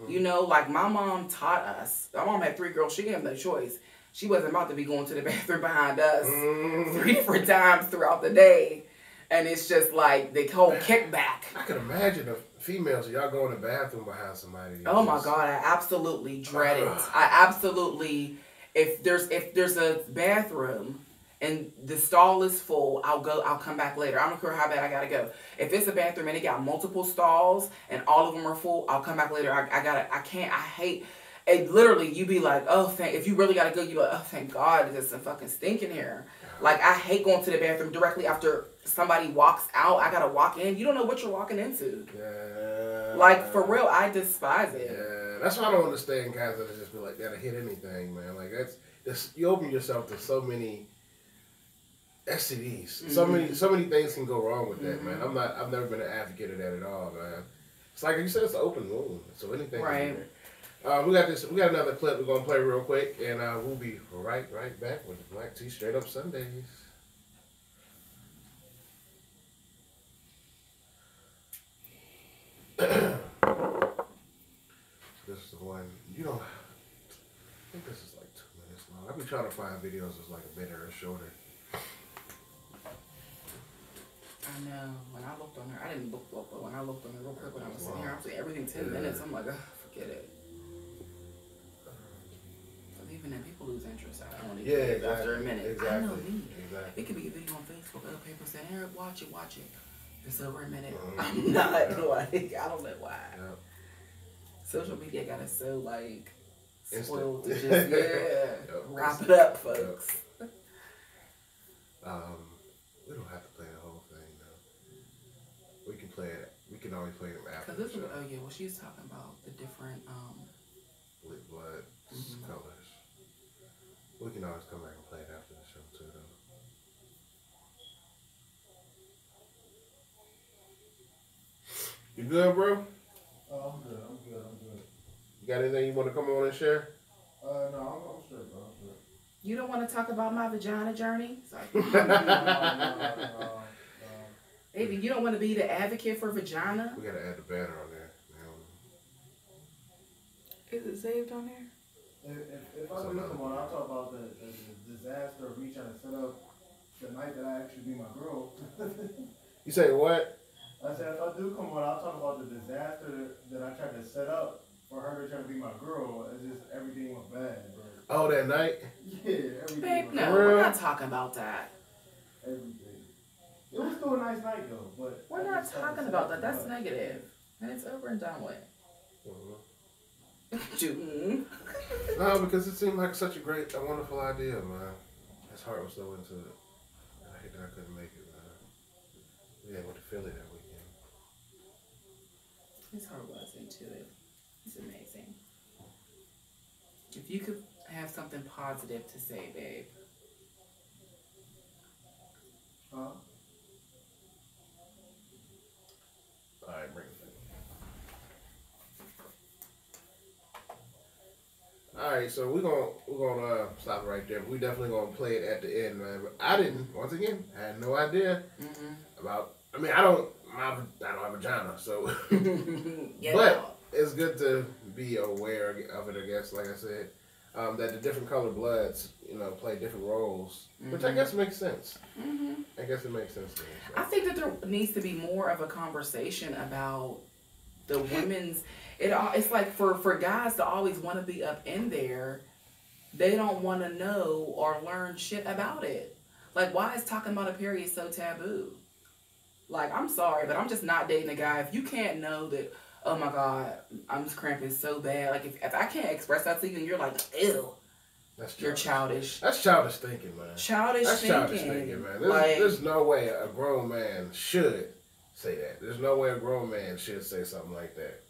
Like my mom taught us. My mom had 3 girls. She had no choice. She wasn't about to be going to the bathroom behind us 3 different times throughout the day. And it's just like the whole kickback. I can imagine the females, y'all go in the bathroom behind somebody. Oh my God, I absolutely dread it. I absolutely, if there's a bathroom and the stall is full, I'll come back later. I don't care how bad I gotta go. If it's a bathroom and it got multiple stalls and all of them are full, I'll come back later. I hate it. Literally, you be like, oh, if you really gotta go, you be like, oh, thank God, there's some fucking stink in here. Like, I hate going to the bathroom directly after somebody walks out. I gotta walk in. You don't know what you're walking into. Yeah. Like, for real, I despise it. Yeah, that's why I don't understand guys that just be like, gotta hit anything, man. Like, you open yourself to so many STDs. So many things can go wrong with that, man. I've never been an advocate of that at all, man. It's like you said, it's an open wound, so anything can be there. We got another clip we're gonna play real quick, and we'll be right back with the Black Tea Straight Up Sundays. This is the one, I think this is like 2 minutes long. I've been trying to find videos that's like a minute or shorter. I know. When I looked on her, I didn't look up, but when I looked on her real quick when I was sitting here, I was like, everything 10 minutes. I'm like, forget it. Even then, people lose interest. I don't even after a minute. Exactly. I know me. Exactly. It could be a video on Facebook. Other people saying, Eric, watch it. It's over a minute. I'm not like, I don't know why. Yep. Social media got us so like spoiled to just wrap it up, folks. Yep. We don't have to play the whole thing though. We can play it. We can always play them after. Cause well, she's talking about the different with blood colors. We can always come back and play it after the show too, though. You good, bro? Oh, I'm good. You got anything you want to come on and share? No, I'm straight, bro. I'm straight. You don't want to talk about my vagina journey? Sorry. No. Baby, you don't want to be the advocate for vagina? We got to add the banner on there. Is it saved on there? If I do come on, I'll talk about the disaster of me trying to set up the night that I actually be my girl. You say what? I said, if I do come on, I'll talk about the disaster that I tried to set up for her to try to be my girl. It's just everything went bad, bro. Oh, that night? Yeah, everything. Babe, no, we're not talking about that. Everything. It was still a nice night, though. But we're not talking about that. That's negative. And it's over and done with. No, because it seemed like such a wonderful idea, man. His heart was so into it. I hate that I couldn't make it, man. We went to Philly that weekend. His heart was into it. It's amazing. If you could have something positive to say, babe. Huh? All right, bring it back. All right, so we're gonna stop it right there. We definitely gonna play it at the end, man. But I had no idea about. I mean, I don't have a vagina, so. But it's good to be aware of it. I guess, like I said, that the different colored bloods, play different roles, which I guess makes sense. I guess it makes sense to me. So. I think that there needs to be more of a conversation about the women's. It's like for guys to always want to be up in there, they don't want to know or learn shit about it. Like, why is talking about a period so taboo? Like, I'm sorry, but I'm just not dating a guy. If you can't know that, oh my God, I'm just cramping so bad. Like, if I can't express that to you and you're like, ew, you're childish. That's childish thinking, man. Childish thinking, man. There's no way a grown man should say that. There's no way a grown man should say something like that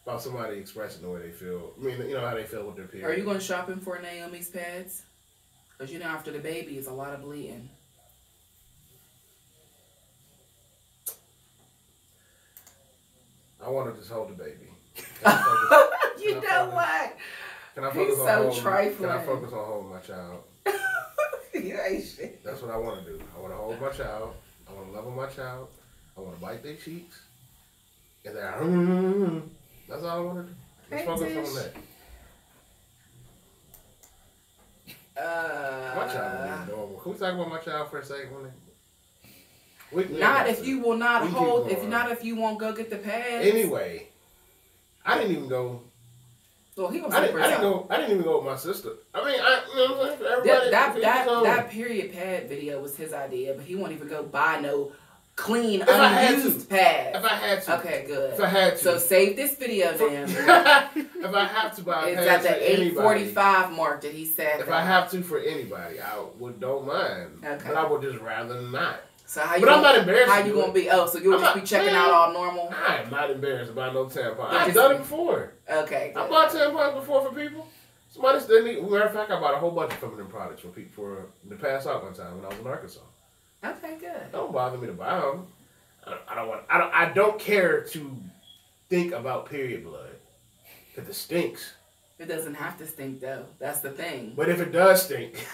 about somebody expressing the way they feel. I mean, how they feel with their period. Are you going shopping for Naomi's pads? Because after the baby, it's a lot of bleeding. I want to just hold the baby. You know what? Can I focus He's on so holding? trifling. Can I focus on holding my child? You ain't shit. That's what I want to do. I want to hold my child. I want to love on my child. I want to bite their cheeks. And then that's all I want to do. Let's Hey, focus Tish. on that. My child will be adorable. Can we talk about my child for a second? Not if you will not We keep hold. If going. not, if you won't go get the pads. Anyway, I didn't even go. Well, he was I super didn't tough. go. I didn't even go with my sister. I mean, you know what I'm saying? Everybody, That period pad video was his idea, but he won't even go buy no clean If I had unused to. pads. If I had to. Okay, good. If I had to. So save this video, For- man. if I have to buy It's pads at for the anybody, 8:45 mark that he said. if that. I have to for anybody, I don't mind. Okay. But I would just rather not. So how you? But I'm not embarrassed. How to you do gonna it. be? Oh, so you'll I'm just not- be checking man. out all normal? I am not embarrassed about no tampon. But I've just- done it before. Okay. I Good. bought tampons before for people. Somebody said, matter of fact, I bought a whole bunch of feminine products for people to pass out one time when I was in Arkansas. Okay, good. It don't bother me to buy them. I don't care to think about period blood because it stinks. It doesn't have to stink though. That's the thing. But if it does stink,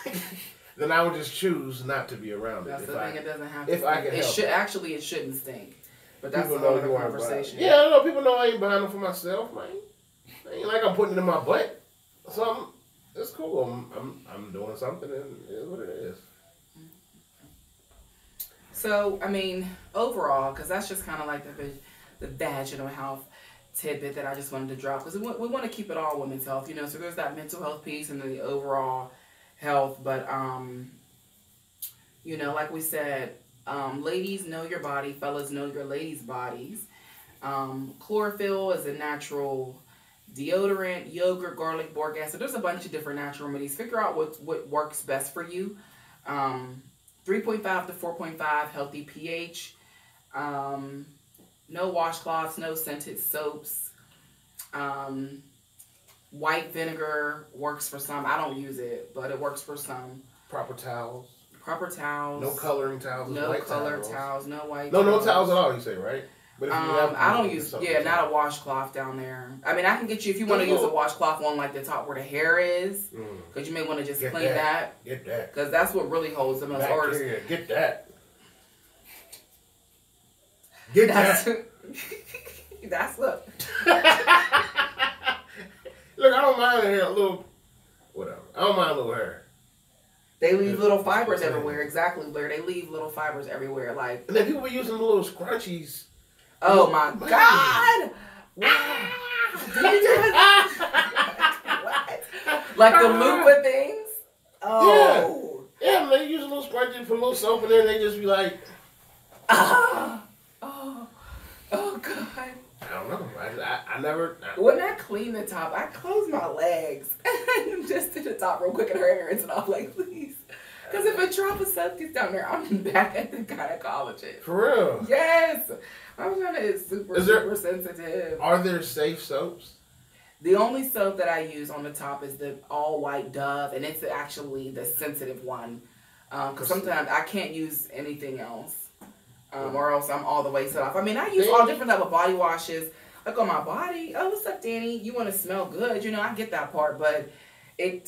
then I would just choose not to be around it. That's If the thing. I, It doesn't have to. if I stink. can It help should it. actually. It shouldn't stink. But that's a people whole know other you aren't conversation. buying. Yeah, I know. People know I ain't buying them for myself, man. It ain't like I'm putting it in my butt. So it's cool. I'm doing something, and it is what it is. So, I mean, overall, because that's just kind of like the vaginal health tidbit that I just wanted to drop. Because we want to keep it all women's health, you know. So there's that mental health piece and then the overall health. But, you know, like we said, ladies, know your body. Fellas, know your ladies' bodies. Chlorophyll is a natural deodorant, yogurt, garlic, boric acid. There's a bunch of different natural remedies. Figure out what works best for you. 3.5 to 4.5 healthy pH. No washcloths, no scented soaps. White vinegar works for some. I don't use it, but it works for some. Proper towels. Proper towels. No coloring towels. No white color towels. towels. No white. No towels at all. You say, right? But if you have to I don't use use, something, yeah, not a washcloth down there. I mean, I can get you, if you want to use a washcloth on like the top where the hair is, because you may want to just Get clean that. Get that. Because that's what really holds the most. Bacteria. Get that. Get That's, that. that's what. Look, I don't mind a little, whatever. I don't mind a little hair. They leave little fibers That's what I'm everywhere. Exactly, Blair. They leave little fibers everywhere. Like, And then people be using the little scrunchies. oh my Man. God! Ah! What? Like the loofah things? Oh. Yeah, man, they use a little scrunchie, put a little soap in there, and they just be like, Ah. Oh. Oh God. I don't know. I never. When I clean the top, I close my legs and just to the top real quick and hurry and rinse it off, like, please. Because if a drop of soap gets down there, I'm back at the gynecologist. For real. Yes. I'm trying to, it's super sensitive. Are there safe soaps? The only soap that I use on the top is the all white Dove, and it's actually the sensitive one. Because sometimes I can't use anything else. Or else I'm all the way set off. I mean, I use all different type of body washes. Like on my body. Oh, what's up, Danny? You want to smell good. You know, I get that part. But I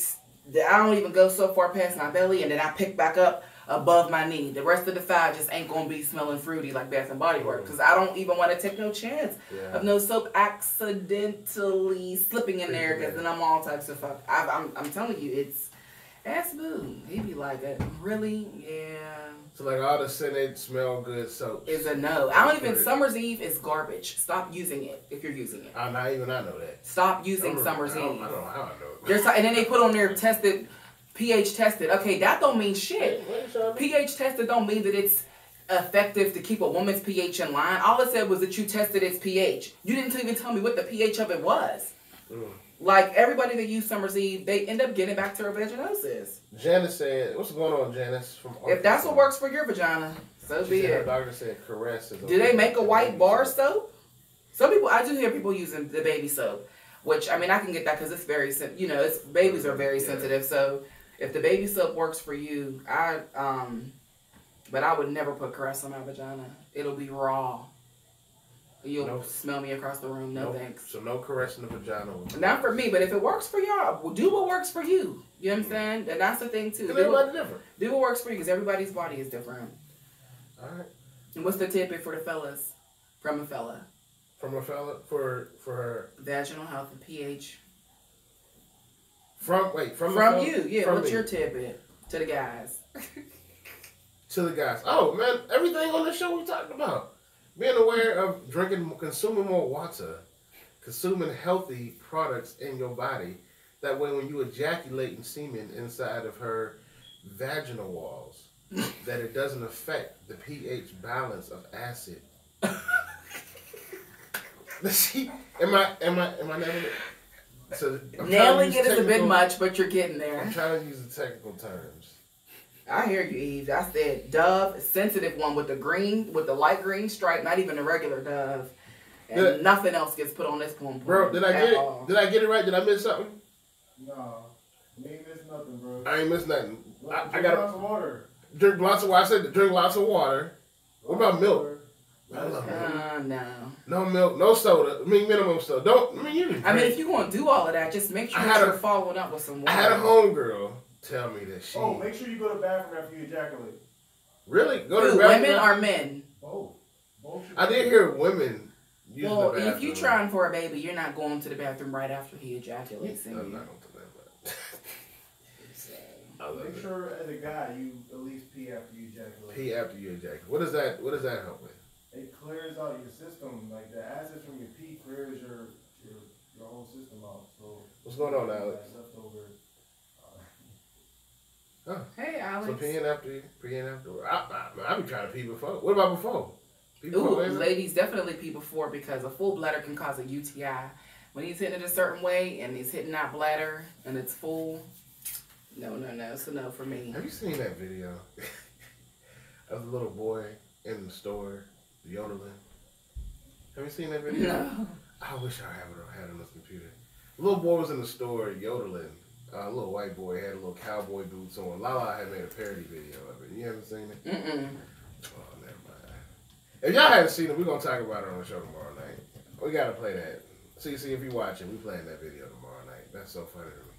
don't even go so far past my belly. And then I pick back up above my knee. The rest of the thigh just ain't going to be smelling fruity like Bath and Body Works. Because I don't even want to take no chance of no soap accidentally slipping in there. Because then I'm all types of fuck. I'm telling you, it's ass boo. He be like, really? Yeah. So like all the scented, smell good soaps. Is a no. I don't even, Summer's Eve is garbage. Stop using it if you're using it. Not even I know that. Stop using Summer's Eve. I don't know how I know it. And then they put on there tested, pH tested. Okay, that don't mean shit. pH tested don't mean that it's effective to keep a woman's pH in line. All it said was that you tested its pH. You didn't even tell me what the pH of it was. Like, everybody that used Summer's Eve, they end up getting bacterial vaginosis. Janice said, what's going on, Janice? From If that's what works for your vagina, so be Her it. doctor said caress is Do they make a white bar soap? Some people, I do hear people using the baby soap, which, I mean, I can get that because it's very, you know, babies are very sensitive. So if the baby soap works for you, but I would never put caress on my vagina. It'll be raw. You'll No. smell me across the room. No, Nope. thanks. So no caressing the vagina. Not for me, but if it works for y'all, well, do what works for you. You understand? And that's the thing too. Because Do what, everybody different. do what works for you, because everybody's body is different. All right. And what's the tidbit for the fellas? From a fella. From a fella for her. Vaginal health and pH. From From the you, yeah. from What's me. your tidbit to the guys? To the guys. Oh man, everything on the show we talked about. Being aware of consuming more water, consuming healthy products in your body. That way, when you ejaculate in semen inside of her vaginal walls, that it doesn't affect the pH balance of acid. See, am I never? So I'm Nailing trying it to use is a bit technical- much, but you're getting I'm there. trying to use the technical terms. I hear you, Eve. I said Dove, sensitive one with the green, with the light green stripe, not even a regular Dove. And Did- nothing else gets put on this pom pom. Bro, did I get it? Did I get it right? Did I miss something? No, you ain't miss nothing, bro. I ain't missed nothing. I Drink got lots to of water. drink lots of water. I said to drink lots of water. What about milk? I love milk. No. No milk, no soda. I mean, minimum soda. Don't. I mean, you can I mean, drink. if you're going to do all of that, just make sure I had you're a- following up with some water. I had a homegirl tell me that she Oh, make sure you go to the bathroom after you ejaculate. really go to Who, the bathroom. women or men? Oh, both. I did hear women use Well, the bathroom. if you're trying for a baby, you're not going to the bathroom right after he ejaculates in I'm you. not gonna do that, but I love Make it. sure as a guy you at least pee after you ejaculate. Pee after you ejaculate. What does that help with? It clears out your system. Like the acid from your pee clears your whole system out. So What's going on, Alex? that leftover. Hey, So Alex. peeing after. I be trying to pee before. What about before? Pee Ooh, before, baby? ladies definitely pee before, because a full bladder can cause a UTI. When he's hitting it a certain way and he's hitting that bladder and it's full, no. So no for me. Have you seen that video of the little boy in the store yodeling? Have you seen that video? No. I wish I had it on this computer. The little boy was in the store yodeling. A little white boy had a little cowboy boots on. Lala had made a parody video of it. You haven't seen it? Mm-mm. Oh, never mind. If y'all haven't seen it, we're gonna talk about it on the show tomorrow night. We gotta play that. See if you're watching. We playing that video tomorrow night. That's so funny to me.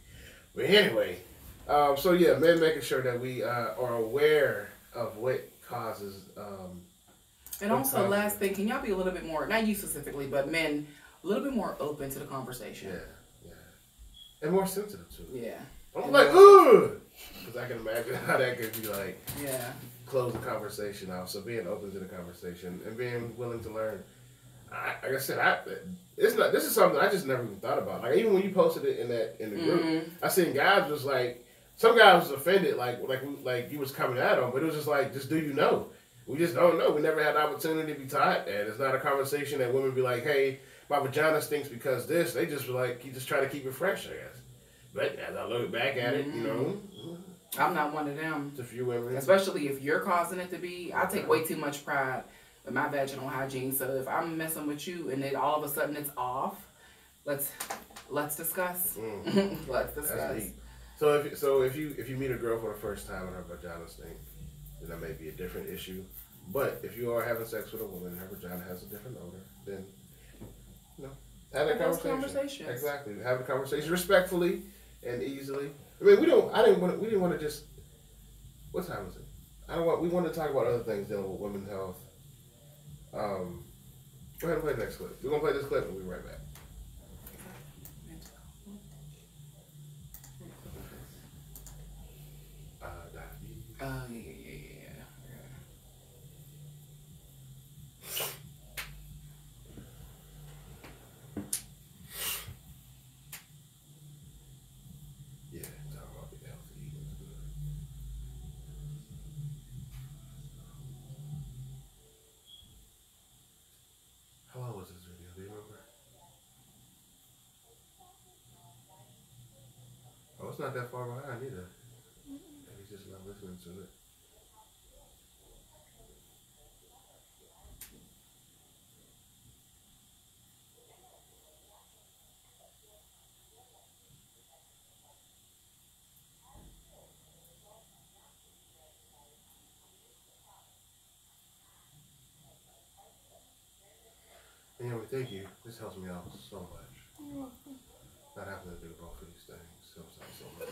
But anyway, so yeah, men making sure that we are aware of what causes. And also, last thing, can y'all be a little bit more, not you specifically, but men, a little bit more open to the conversation? Yeah, and more sensitive to it. Yeah. I'm like, ugh, because I can imagine how that could be like. Yeah. Close the conversation out. So being open to the conversation and being willing to learn. Like I said, it's not. This is something I just never even thought about. Like even when you posted it in the group, I seen guys was like, some guys was offended, like you was coming at them, but it was just like, just do you know? We just don't know. We never had the opportunity to be taught that. It's not a conversation that women be like, hey, my vagina stinks because this. They just be like, you just try to keep it fresh, I guess. But as I look back at it, you know, I'm not one of them. it's a few women. Especially if you're causing it to be. I take way too much pride in my vaginal hygiene. So if I'm messing with you and then all of a sudden it's off, let's discuss. Let's discuss. That's deep. So if you meet a girl for the first time and her vagina stinks, then that may be a different issue. But if you are having sex with a woman and her vagina has a different odor, then have that Have those conversation. conversations. Exactly. Have the conversation respectfully and easily. I mean, we didn't want to just. What time is it? We want to talk about other things dealing with women's health. Go ahead and play the next clip. We're gonna play this clip and we'll be right back. Yeah. Yeah, talk about the healthy eating is good. How long was this video? Do you remember? Oh, it's not that far behind either. Maybe just not listening to it. Anyway, thank you. This helps me out so much. Not having to do both of these things helps out so much.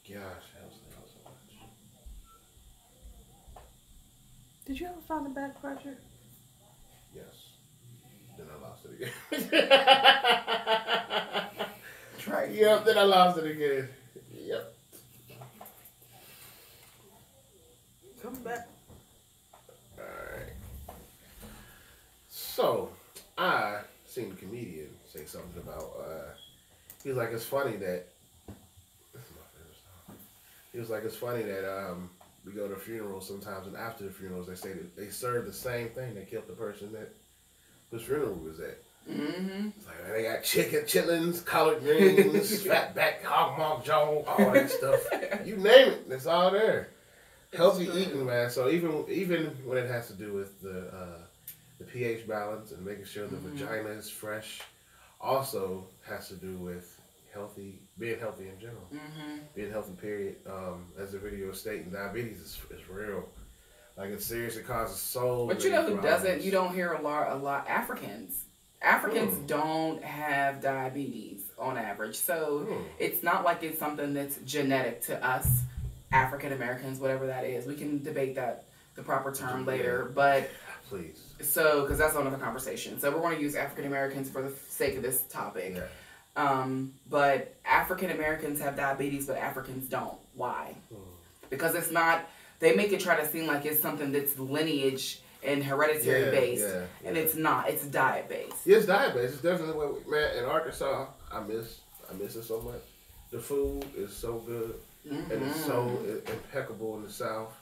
Gosh, it helps me out so much. Did you ever find the back pressure? Yes. Then I lost it again. Try. Yep, then I lost it again. Yep. Come back. Alright. So, I seen the comedian say something about, he was like, it's funny that, this is my favorite song. He was like, it's funny that we go to funerals sometimes, and after the funerals, they say that they serve the same thing. They killed the person that whose funeral was at. Mm-hmm. It's like, they got chicken, chitlins, collard greens, fat back, hog maw jaw, all that stuff. You name it, it's all there. Healthy eating, man. So even when it has to do with the pH balance and making sure the vagina is fresh, also has to do with being healthy in general. Being healthy, period. As the video is stating, diabetes is real. Like, it's serious. It causes so But you know who many doesn't? problems. You don't hear a lot. Africans don't have diabetes on average. So it's not like it's something that's genetic to us, African Americans, whatever that is. We can debate the proper term later. But Please. so, because that's another conversation. So we're going to use African Americans for the sake of this topic. Yeah. But African Americans have diabetes, but Africans don't. Why? Because it's not. They make it try to seem like it's something that's lineage and hereditary based, and it's not. It's diet based. Yeah, it's diet based. It's definitely what man in Arkansas. I miss it so much. The food is so good and it's so impeccable in the South,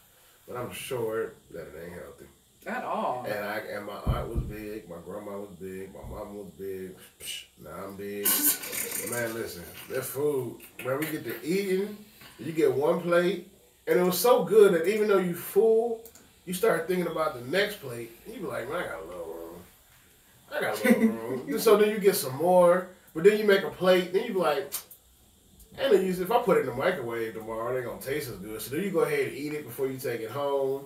but I'm sure that it ain't healthy At all. And my aunt was big, my grandma was big, my mom was big. Now I'm big. Man, listen, that food. Man, we get to eating. You get one plate, and it was so good that even though you full, you start thinking about the next plate. You be like, man, I got a little room. So then you get some more, but then you make a plate. Then you be like, and if I put it in the microwave tomorrow, it ain't gonna taste as good. So then you go ahead and eat it before you take it home,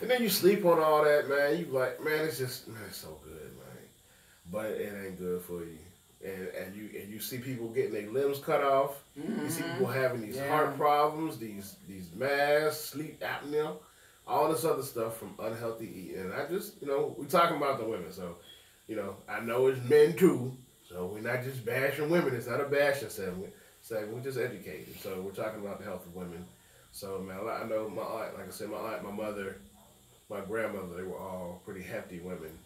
and then you sleep on all that, man. You be like, man, it's so good, man. But it ain't good for you. And you see people getting their limbs cut off. You see people having these heart problems, these masks, sleep apnea, all this other stuff from unhealthy eating. And I just, we're talking about the women, so I know it's men too. So we're not just bashing women. It's not a bashing segment. We're just educated. So we're talking about the health of women. So man, I know my aunt, like I said, my aunt, my mother, my grandmother, they were all pretty hefty women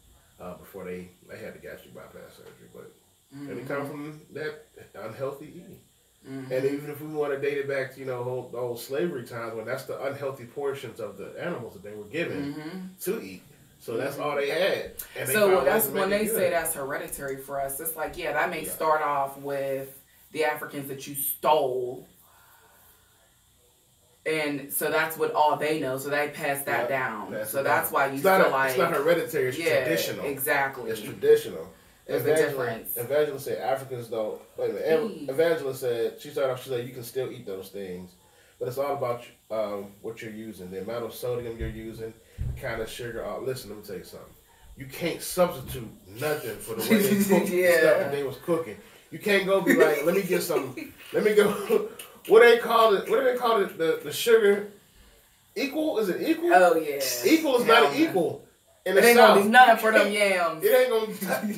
before they had the gastric bypass surgery, but. And it comes from that unhealthy eating. And even if we want to date it back to, the old slavery times, when that's the unhealthy portions of the animals that they were given to eat. So that's all they had. And so that's when they say that's hereditary for us. It's like, that may start off with the Africans that you stole. And so that's what all they know. So they pass that down. That's why you feel like... It's not hereditary, it's traditional. Exactly. It's traditional. There's a difference. Evangelist said Africans don't. Wait a minute. Evangelist said, she said you can still eat those things, but it's all about what you're using, the amount of sodium you're using, the kind of sugar. Listen, let me tell you something. You can't substitute nothing for the way they cooked the stuff that they was cooking. You can't go be like, let me get some. Let me go. What do they call it? The sugar. Equal? Is it equal? Oh yeah. Equal is not equal. It ain't gonna be nothing for them yams. It ain't gonna.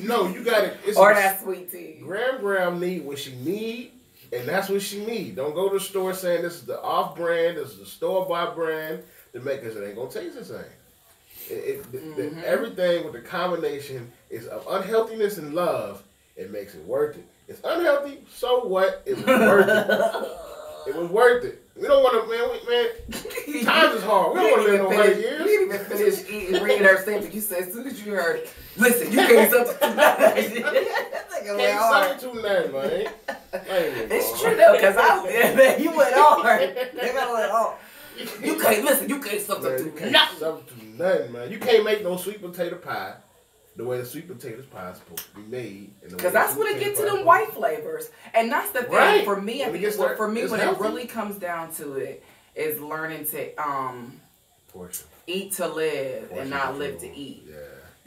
No, you got it. Or that sweet tea. Graham need what she need, and that's what she need. Don't go to the store saying this is the off-brand, this is the store-bought brand. The makers, it ain't gonna taste the same. Everything with the combination is of unhealthiness and love. It makes it worth it. It's unhealthy, so what? It was worth it. It was worth it. We don't want to, man. Times is hard. We don't want to live no 100 years. You didn't even finish reading her statement. You said as soon as you heard it, listen, you can't substitute nothing. Can't substitute nothing, man. It's true though, because you went hard. They got went hard. You can't substitute nothing, man. You can't make no sweet potato pie the way the sweet potato pie is supposed to be made. Because that's when it gets to them white flavors. And that's the thing for me. I think for me, when it really comes down to it, is learning to eat to live and not live to eat.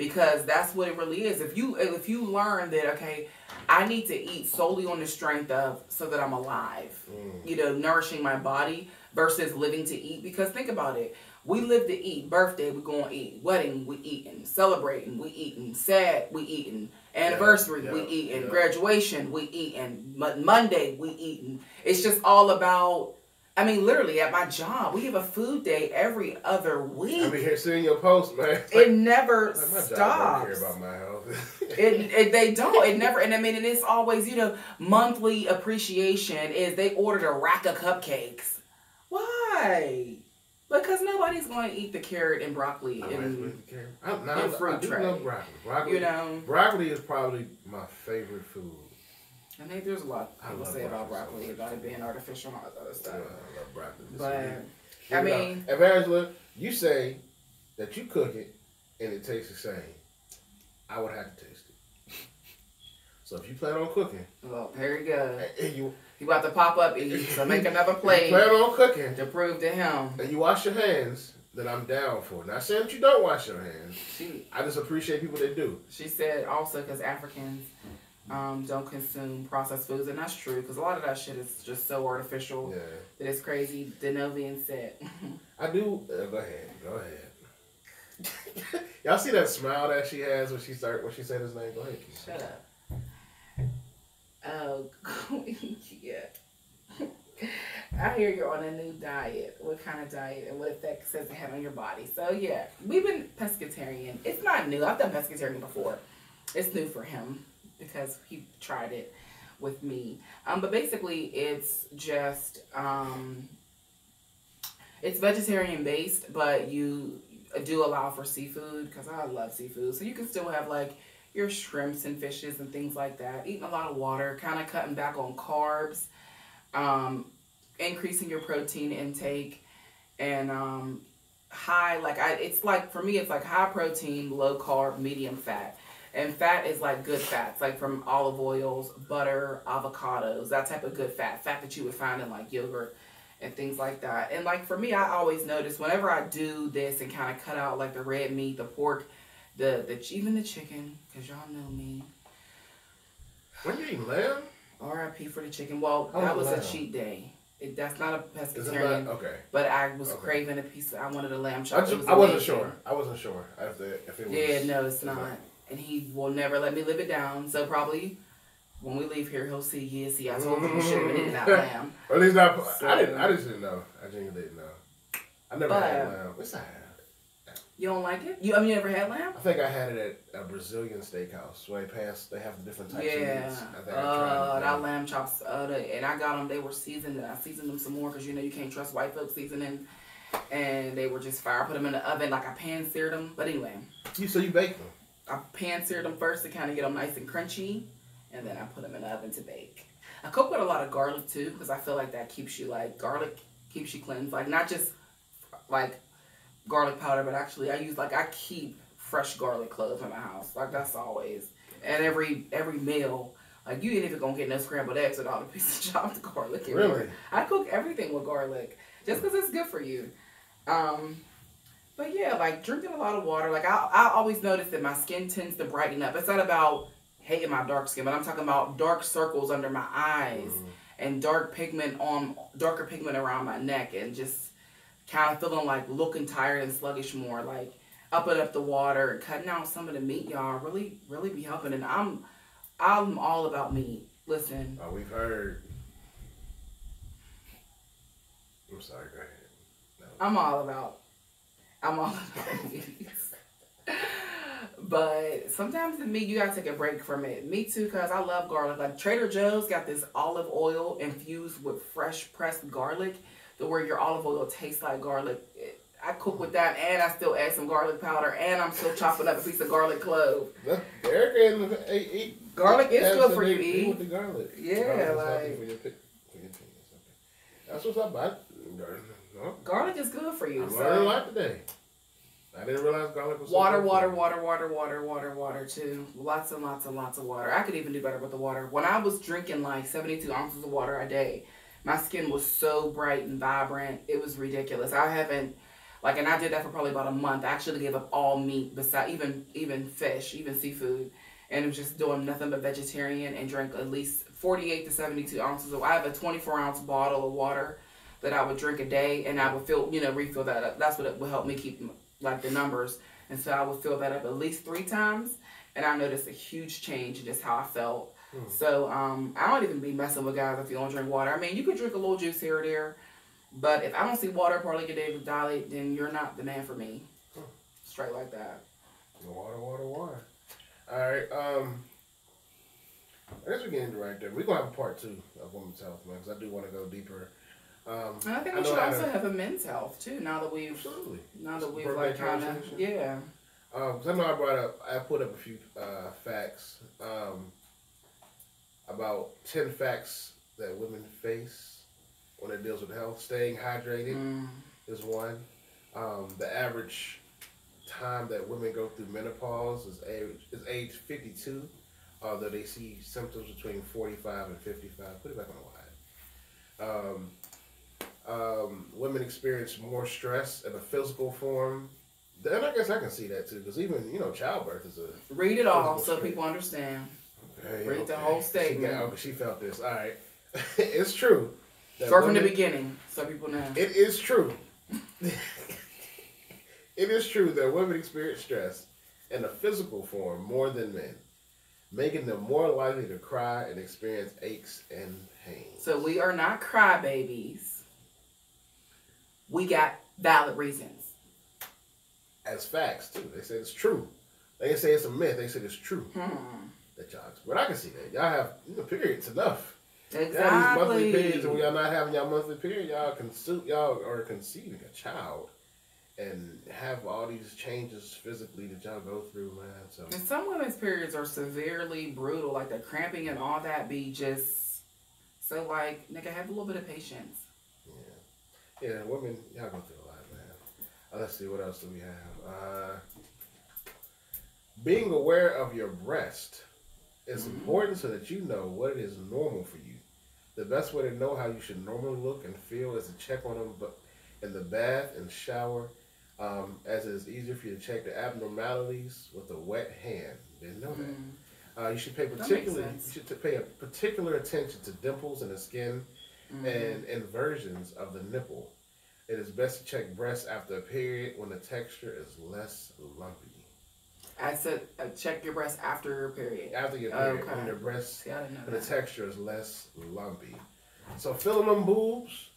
because that's what it really is. If you learn that, okay, I need to eat solely on the strength of so that I'm alive, nourishing my body versus living to eat. Because think about it. We live to eat. Birthday, we going to eat. Wedding, we eating. Celebrating, we eating. Sad, we eating. Anniversary, we eating. Graduation, we eating. Monday, we eating. It's just all about, I mean, literally at my job, we have a food day every other week. I mean, here seeing your post, man. It never my stops. job don't care about my health. They don't. It never. And I mean, and it's always, monthly appreciation is they ordered a rack of cupcakes. Why? Because nobody's going to eat the carrot and broccoli and fruit tray. I love broccoli. Broccoli is probably my favorite food. I think there's a lot people say about broccoli, about it being artificial and all that other stuff. Yeah, I love broccoli. But, I mean... Evangela, you say that you cook it and it tastes the same. I would have to taste it. So if you plan on cooking... Well, there you go. And you about to pop up and so make another plate. You plan on cooking. To prove to him. And you wash your hands, then I'm down for it. Not saying that you don't wash your hands. I just appreciate people that do. She said also because Africans... don't consume processed foods, and that's true because a lot of that shit is just so artificial that it's crazy. Denovian said. I do. Go ahead. Y'all see that smile that she has when she said his name? Go ahead. Shut up. Oh, yeah. I hear you're on a new diet. What kind of diet and what effects does it have on your body? So yeah, we've been pescatarian. It's not new. I've done pescatarian before. It's new for him, because he tried it with me. But basically it's just, it's vegetarian based, but you do allow for seafood, because I love seafood. So you can still have like your shrimps and fishes and things like that. Eating a lot of water, kind of cutting back on carbs, increasing your protein intake, and it's like, for me, it's like high protein, low carb, medium fat. And fat is like good fats, like from olive oils, butter, avocados, that type of good fat. Fat that you would find in like yogurt and things like that. And like for me, I always notice whenever I do this and kind of cut out like the red meat, the pork, even the chicken, because y'all know me. When you eating lamb? R.I.P. for the chicken. Well, that was a cheat day. That's not a pescatarian. Okay. But I was craving a piece. I wanted a lamb chop. I wasn't sure. If it was. Yeah, no, it's not. And he will never let me live it down. So probably when we leave here, he'll see, I told you should have been eating that lamb. Or at least not. So, I just didn't know. I genuinely didn't know. I never had lamb. What's that? You don't like it? You never had lamb? I think I had it at a Brazilian steakhouse. Where they have the different types of meats. I think that lamb chops. And I got them. They were seasoned, and I seasoned them some more because you can't trust white folks seasoning. And they were just fire. I put them in the oven like I pan-seared them. But anyway. So you baked them? I pan-seared them first to kind of get them nice and crunchy, and then I put them in the oven to bake. I cook with a lot of garlic too, because I feel like that keeps you garlic keeps you cleansed. Like not just like garlic powder, but actually I keep fresh garlic cloves in my house. Like that's always. And every meal, like you ain't even gonna get no scrambled eggs without a piece of chopped garlic. Really? I cook everything with garlic just because it's good for you. But yeah, like drinking a lot of water. Like I always notice that my skin tends to brighten up. It's not about hating my dark skin, but I'm talking about dark circles under my eyes and darker pigment around my neck, and just kind of feeling like looking tired and sluggish more. Like upping up the water and cutting out some of the meat, y'all, really be helping. And I'm all about meat. Listen. Oh, we've heard. I'm sorry. Go ahead. No. I'm all about meat. But sometimes the meat, you gotta take a break from it. Me too, because I love garlic. Like Trader Joe's got this olive oil infused with fresh pressed garlic, to where your olive oil tastes like garlic. I cook with that, and I still add some garlic powder, and I'm still chopping up a piece of garlic clove. Garlic is good for you, E. With the garlic. Yeah, like. For your penis. Okay. That's what's up, bud. Garlic is good for you. I learned a lot today. I didn't realize garlic was water too. Lots and lots and lots of water. I could even do better with the water. When I was drinking like 72 ounces of water a day, my skin was so bright and vibrant. It was ridiculous. I haven't Like, and I did that for probably about a month. I actually gave up all meat, beside even fish, even seafood, and it was just doing nothing but vegetarian, and drank at least 48 to 72 ounces of. I have a 24-ounce bottle of water that I would drink a day, and I would refill that up. That's what it would help me keep like the numbers, and so I would fill that up at least 3 times, and I noticed a huge change in just how I felt. So I don't even be messing with guys if you don't drink water. I mean, you could drink a little juice here or there. But if I don't see water part of your day with dilate, then you're not the man for me. Straight like that. Water. All right. I guess we're getting right there. We're going to have a part 2 of women's health, man, because I do want to go deeper. And I think we should also have a men's health, too, now that we've like kind of, yeah. Because I know I put up a few facts about 10 facts that women face when it deals with health. Staying hydrated is one. The average time that women go through menopause is age 52, although they see symptoms between 45 and 55. Put it back on the wide. Women experience more stress in a physical form. And I guess I can see that too, because even, childbirth is a... Read it all so people understand. Okay, Read the whole statement. She felt this. All right. It's true. Start from the beginning, so people know. It is true. It is true that women experience stress in a physical form more than men, making them more likely to cry and experience aches and pains. So we are not crybabies. We got valid reasons. As facts, too. They say it's true. They didn't say it's a myth. They said it's true. That y'all, but I can see that. Y'all have periods enough. Exactly. Y'all these monthly periods, and when y'all not having y'all monthly period, y'all are conceiving a child and have all these changes physically that y'all go through, man. So and some women's periods are severely brutal, like the cramping and all that be just so like, nigga, have a little bit of patience. Yeah, women, y'all go through a lot, man. Let's see, what else do we have? Being aware of your breast is important so that you know what is normal for you. The best way to know how you should normally look and feel is to check on them in the bath and shower, as it is easier for you to check the abnormalities with a wet hand. Didn't know that. You should pay particular attention to dimples in the skin and inversions of the nipple. It is best to check breasts after a period when the texture is less lumpy. I said check your breast after your period. After your period, okay. When your breast, when the texture is less lumpy. So feeling them boobs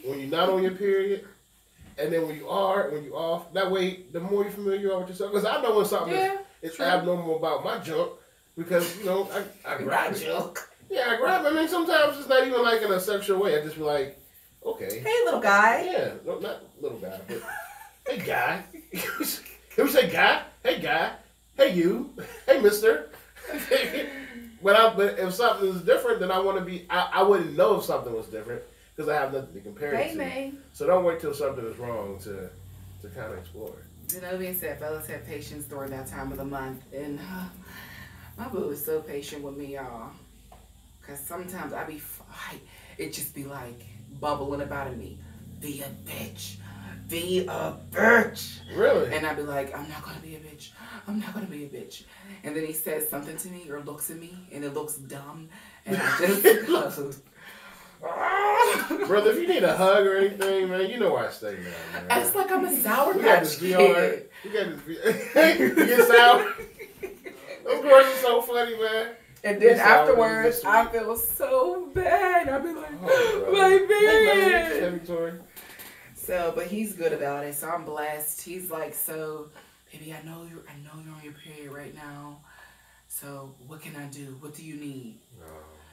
when you're not on your period, and then when you off. That way, the more you're familiar you are with yourself. Because I know when something is abnormal about my junk, because I grab it. Junk. Yeah, I grab it. I mean, sometimes it's not even like in a sexual way. I just be like, okay. Hey, little guy. Yeah, no, not little guy, but hey, guy. Can we say guy? Hey, guy. Hey, you. Hey, mister. But if something is different, then I want to be. I wouldn't know if something was different because I have nothing to compare it to. May. So don't wait till something is wrong to kind of explore it. You know, being said, fellas have patience during that time of the month, and my boo is so patient with me, y'all. Cause sometimes it just be like bubbling about in me. Be a bitch. Be a bitch. Really? And I'd be like, I'm not gonna be a bitch. I'm not gonna be a bitch. And then he says something to me or looks at me and it looks dumb. And I just Brother, if you need a hug or anything, man, you know where I stay now, man. It's like I'm a Sour We got Patch this Kid. VR. We got this VR. You get sour? Those girls are so funny, man. And then It's sour, afterwards, it's I sweet. feel so bad. I'd be like, Oh, my hey, man. Victoria. So, but he's good about it. So I'm blessed. He's like, so, baby, I know you're on your period right now. So what can I do? What do you need?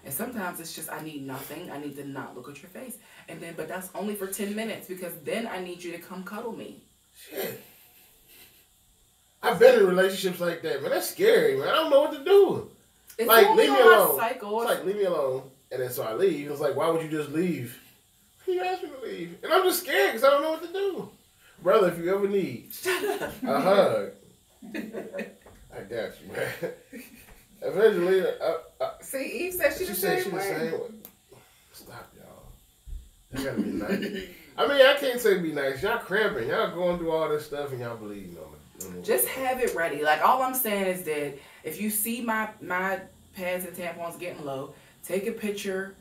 And sometimes it's just I need nothing. I need to not look at your face. And then, but that's only for 10 minutes because then I need you to come cuddle me. Shit. I've been in relationships like that, man. That's scary, man. I don't know what to do. It's Like, only leave me on my alone. cycle. It's like, leave me alone. And then so I leave. It's like, why would you just leave? He asked me to leave. And I'm just scared because I don't know what to do. Brother, if you ever need a hug, I got you, man. Eventually, See, Eve said she the same way. Stop, y'all. That gotta be nice. I mean, I can't say be nice. Y'all cramping. Y'all going through all this stuff and y'all bleeding on me. Just have it ready. Like, all I'm saying is that if you see my pads and tampons getting low, take a picture.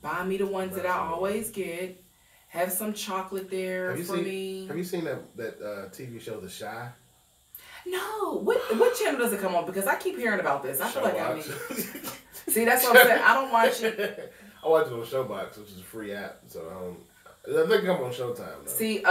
Buy me the ones that I always get. Have some chocolate there for me. Have you seen that TV show, The Chi? No. What channel does it come on? Because I keep hearing about this. I feel like I need. Showbox. See, that's what I'm saying. I don't watch it. I watch it on Showbox, which is a free app. So I think it come on Showtime though. See,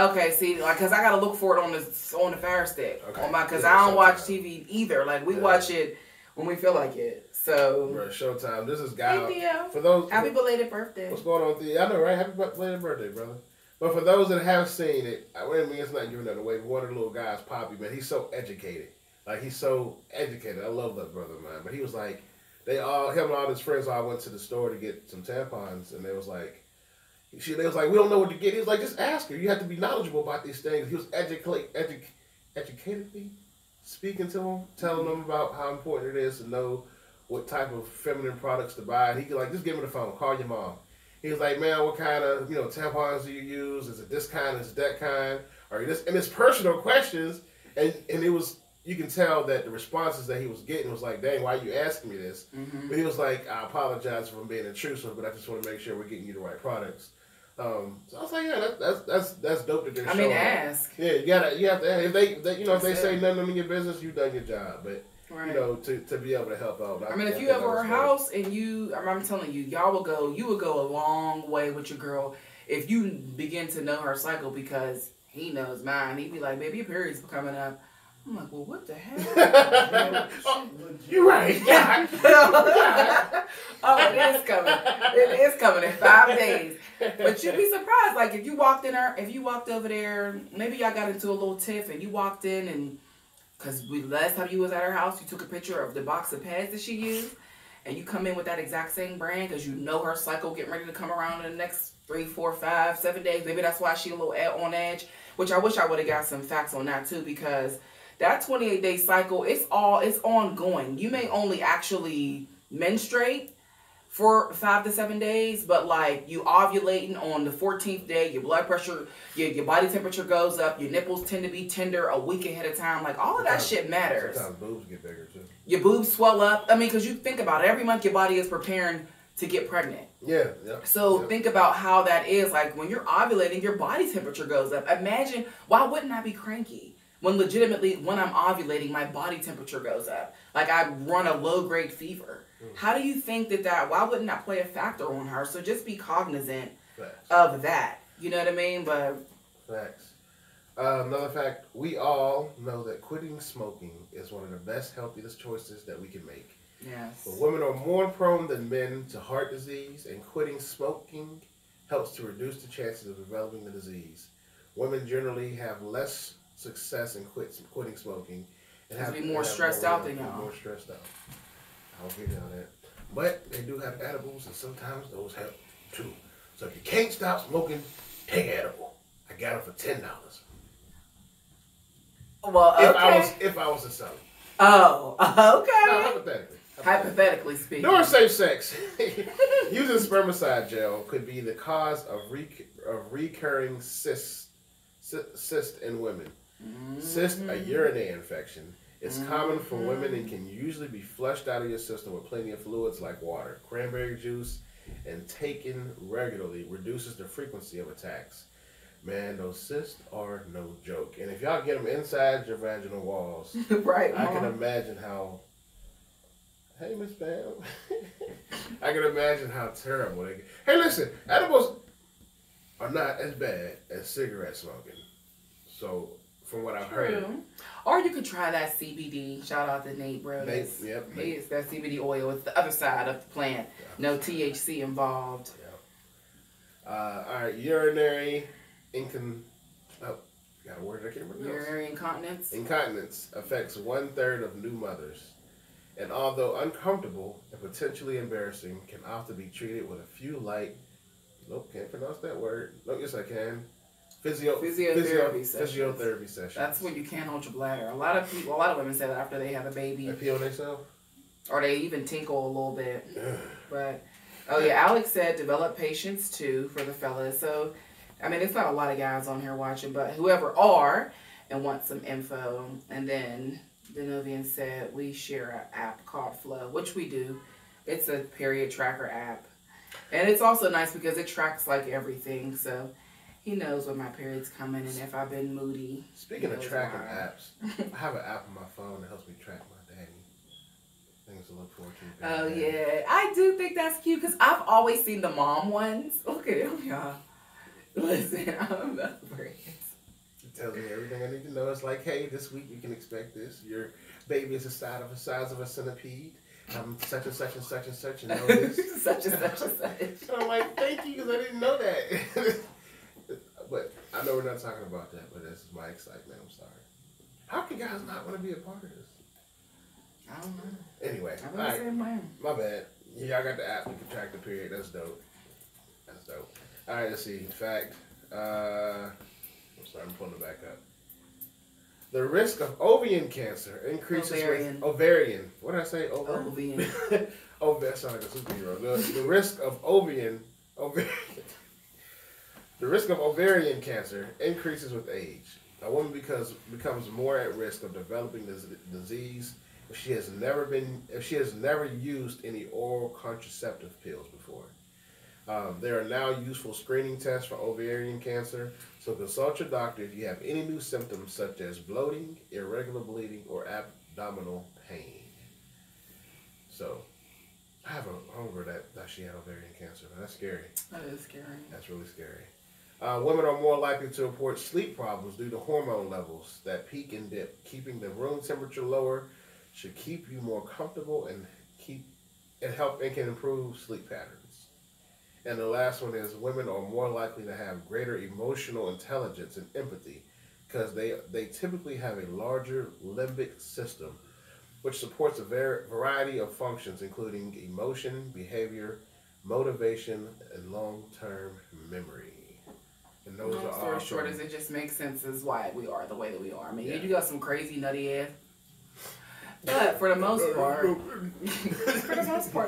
like, cause I gotta look for it on the Fire Stick. Okay. Cause Yeah, I don't watch Showtime. TV either. Like, we watch it when we feel like it. So. Bro, Showtime. This is Guy. Hey, Theo. For those. Happy belated birthday. What's going on, Theo? I know, right? Happy belated birthday, brother. But for those that have seen it, I mean, it's not giving that away. But one of the little guys, Poppy, man, he's so educated. Like, he's so educated. I love that brother, man. But he was like, him and all his friends all went to the store to get some tampons, and they was like, we don't know what to get. He was like, just ask her. You have to be knowledgeable about these things. He was educatedly speaking to them, telling them about how important it is to know what type of feminine products to buy. And he could like, just give me the phone, call your mom. He was like, man, what kind of tampons do you use? Is it this kind? Is it that kind? Or this? And it's personal questions, and it was. You can tell that the responses that he was getting was like, dang, why are you asking me this? Mm-hmm. But he was like, I apologize for being intrusive, but I just want to make sure we're getting you the right products. So I was like, yeah, that's dope that they're showing. I mean, ask. Yeah, you have to. If they say nothing in your business, you've done your job. But right. to be able to help out. I mean, if you have her house and I'm telling you, you would go a long way with your girl if you begin to know her cycle, because he knows mine. He'd be like, baby, your period's coming up. I'm like, well, what the hell? You're right. Yeah. Oh, it is coming. It is coming in 5 days. But you'd be surprised. Like, if you walked over there, maybe y'all got into a little tiff and you walked in and, because last time you was at her house, you took a picture of the box of pads that she used, and you come in with that exact same brand because you know her cycle getting ready to come around in the next 3, 4, 5, 7 days. Maybe that's why she a little on edge, which I wish I would have got some facts on that too, because that 28-day cycle, it's ongoing. You may only actually menstruate for 5 to 7 days, but like you ovulating on the 14th day, your blood pressure, your body temperature goes up, your nipples tend to be tender a week ahead of time. Like, all of that shit matters. Sometimes boobs get bigger too. Your boobs swell up. I mean, because you think about it, every month your body is preparing to get pregnant. Yeah. So think about how that is. Like, when you're ovulating, your body temperature goes up. Imagine, why wouldn't I be cranky? When I'm ovulating, my body temperature goes up. Like, I run a low-grade fever. How do you think why wouldn't that play a factor on her? So just be cognizant of that. You know what I mean? But facts. Another fact, we all know that quitting smoking is one of the best, healthiest choices that we can make. yes. But women are more prone than men to heart disease, and quitting smoking helps to reduce the chances of developing the disease. Women generally have less success in quitting smoking and have to be more stressed out than y'all. More stressed out. I'll give you all that. But they do have edibles, and sometimes those help too. So if you can't stop smoking, take an edible. I got it for $10. Well, okay. If I was to sell it. Oh, okay. No, hypothetically. Hypothetically speaking. During safe sex, using spermicide gel could be the cause of recurring cyst in women. Cyst, a urinary infection. It's common for women and can usually be flushed out of your system with plenty of fluids like water. Cranberry juice and taken regularly reduces the frequency of attacks. Man, those cysts are no joke. And if y'all get them inside your vaginal walls, right, I can imagine how... Hey, Miss Pam. I can imagine how terrible they get. Hey, listen, edibles are not as bad as cigarette smoking. So... from what I've heard. Or you could try that CBD. Shout out to Nate Bros. Yep. It's that CBD oil. It's the other side of the plant. Yeah. No THC involved. Yeah. All right. Urinary got a word I can't remember. Urinary incontinence. Incontinence affects 1/3 of new mothers, and although uncomfortable and potentially embarrassing, can often be treated with a few light. Nope, can't pronounce that word. Nope, yes I can. Physiotherapy sessions. That's when you can't hold your bladder. A lot of women say that after they have a baby. They pee on themselves? Or they even tinkle a little bit. But, oh yeah, Alex said develop patience too for the fellas. So, I mean, it's not a lot of guys on here watching, but whoever are and want some info. And then Denovian said we share an app called Flow, which we do. It's a period tracker app. And it's also nice because it tracks like everything. So he knows when my period's coming and if I've been moody. Speaking of tracking apps, I have an app on my phone that helps me track my daddy. Things to look forward to. Oh, yeah. I do think that's cute because I've always seen the mom ones. Look at them, y'all. Listen, I'm not afraid. It tells me everything I need to know. It's like, hey, this week you can expect this. Your baby is the size of a centipede. Such and such and such and such, and know this. Such and such and such. So I'm like, thank you, because I didn't know that. But I know we're not talking about that, but this is my excitement. I'm sorry. How can guys not want to be a part of this? I don't know. Anyway, I've all right, seen mine. my bad. Yeah, I got the app. We can track the period. That's dope. That's dope. All right, let's see. In fact, I'm sorry, I'm pulling it back up. The risk of ovarian cancer increases with ovarian. What did I say? Ovarian. Oh, that sounds like a superhero. The risk of ovarian. The risk of ovarian cancer increases with age. A woman becomes more at risk of developing this disease if she has never used any oral contraceptive pills before. There are now useful screening tests for ovarian cancer, so consult your doctor if you have any new symptoms such as bloating, irregular bleeding, or abdominal pain. So, I have a homegirl that she had ovarian cancer. That's scary. That is scary. That's really scary. Women are more likely to report sleep problems due to hormone levels that peak and dip. Keeping the room temperature lower should keep you more comfortable and can improve sleep patterns. And the last one is women are more likely to have greater emotional intelligence and empathy because they typically have a larger limbic system, which supports a variety of functions, including emotion, behavior, motivation, and long-term memory. And those Long are story all short is it just makes sense as why we are the way that we are. I mean, you got some crazy nutty ass. But for the most part,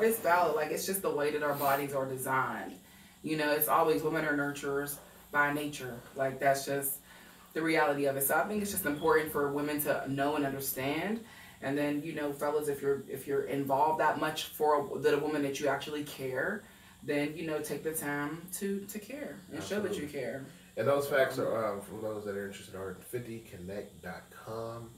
it's valid. Like, it's just the way that our bodies are designed. You know, it's always women are nurturers by nature. Like, that's just the reality of it. So I think it's just important for women to know and understand. And then, you know, fellas, if you're involved that much for the woman that you actually care, then, you know, take the time to care and show that you care. And those facts are, for those that are interested, are at 50connect.com.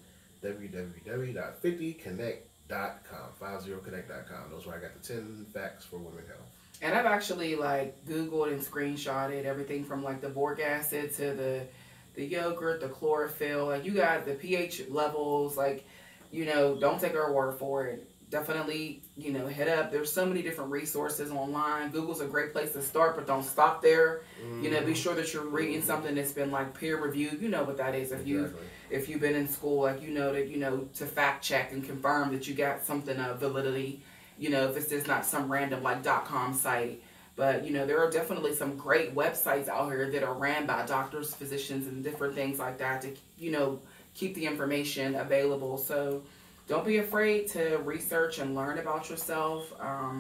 www.50connect.com, 50connect.com. Those are where I got the 10 facts for women health. And I've actually like Googled and screenshotted everything from like the boric acid to the yogurt, the chlorophyll. Like, you got the pH levels. Like, you know, don't take our word for it. Definitely, you know, head up. There's so many different resources online. Google's a great place to start, but don't stop there. You know, be sure that you're reading something that's been like peer reviewed. You know what that is. If you've been in school, like, you know that, you know, to fact check and confirm that you got something of validity. You know, if it's just not some random like .com site. But, you know, there are definitely some great websites out here that are ran by doctors, physicians, and different things like that to, you know, keep the information available. So don't be afraid to research and learn about yourself. I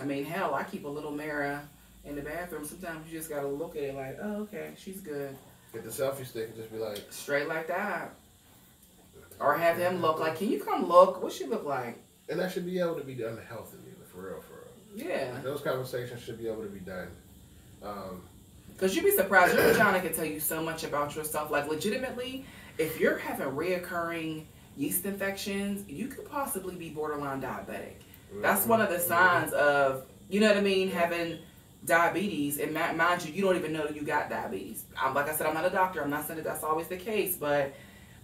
mean, hell, I keep a little mirror in the bathroom. Sometimes you just got to look at it like, oh, okay, she's good. Get the selfie stick and just be like... Straight like that. Or have him look like, can you come look? What she look like? And that should be able to be done healthily, for real. Yeah. Like, those conversations should be able to be done. Because you'd be surprised. Your vagina can tell you so much about yourself. Like, legitimately, if you're having reoccurring yeast infections, you could possibly be borderline diabetic. That's one of the signs of, you know what I mean, having diabetes. And mind you, you don't even know you got diabetes. Like I said, I'm not a doctor. I'm not saying that that's always the case, but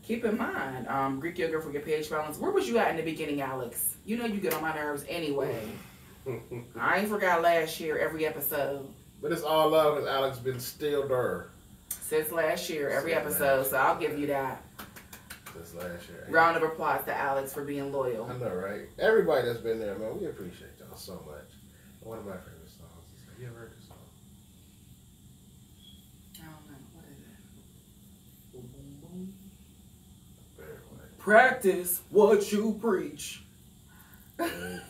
keep in mind, Greek yogurt for your pH balance. Where was you at in the beginning, Alex? You know you get on my nerves anyway. I ain't forgot last year, every episode. But it's all love because Alex been still there. Since last year, every episode, so I'll give you that. Since last year. Round of applause to Alex for being loyal. I know, right? Everybody that's been there, man, we appreciate y'all so much. One of my favorite songs is, have you ever heard this song? I don't know. What is it? Boom, boom, boom. Barry White. Practice what you preach. There's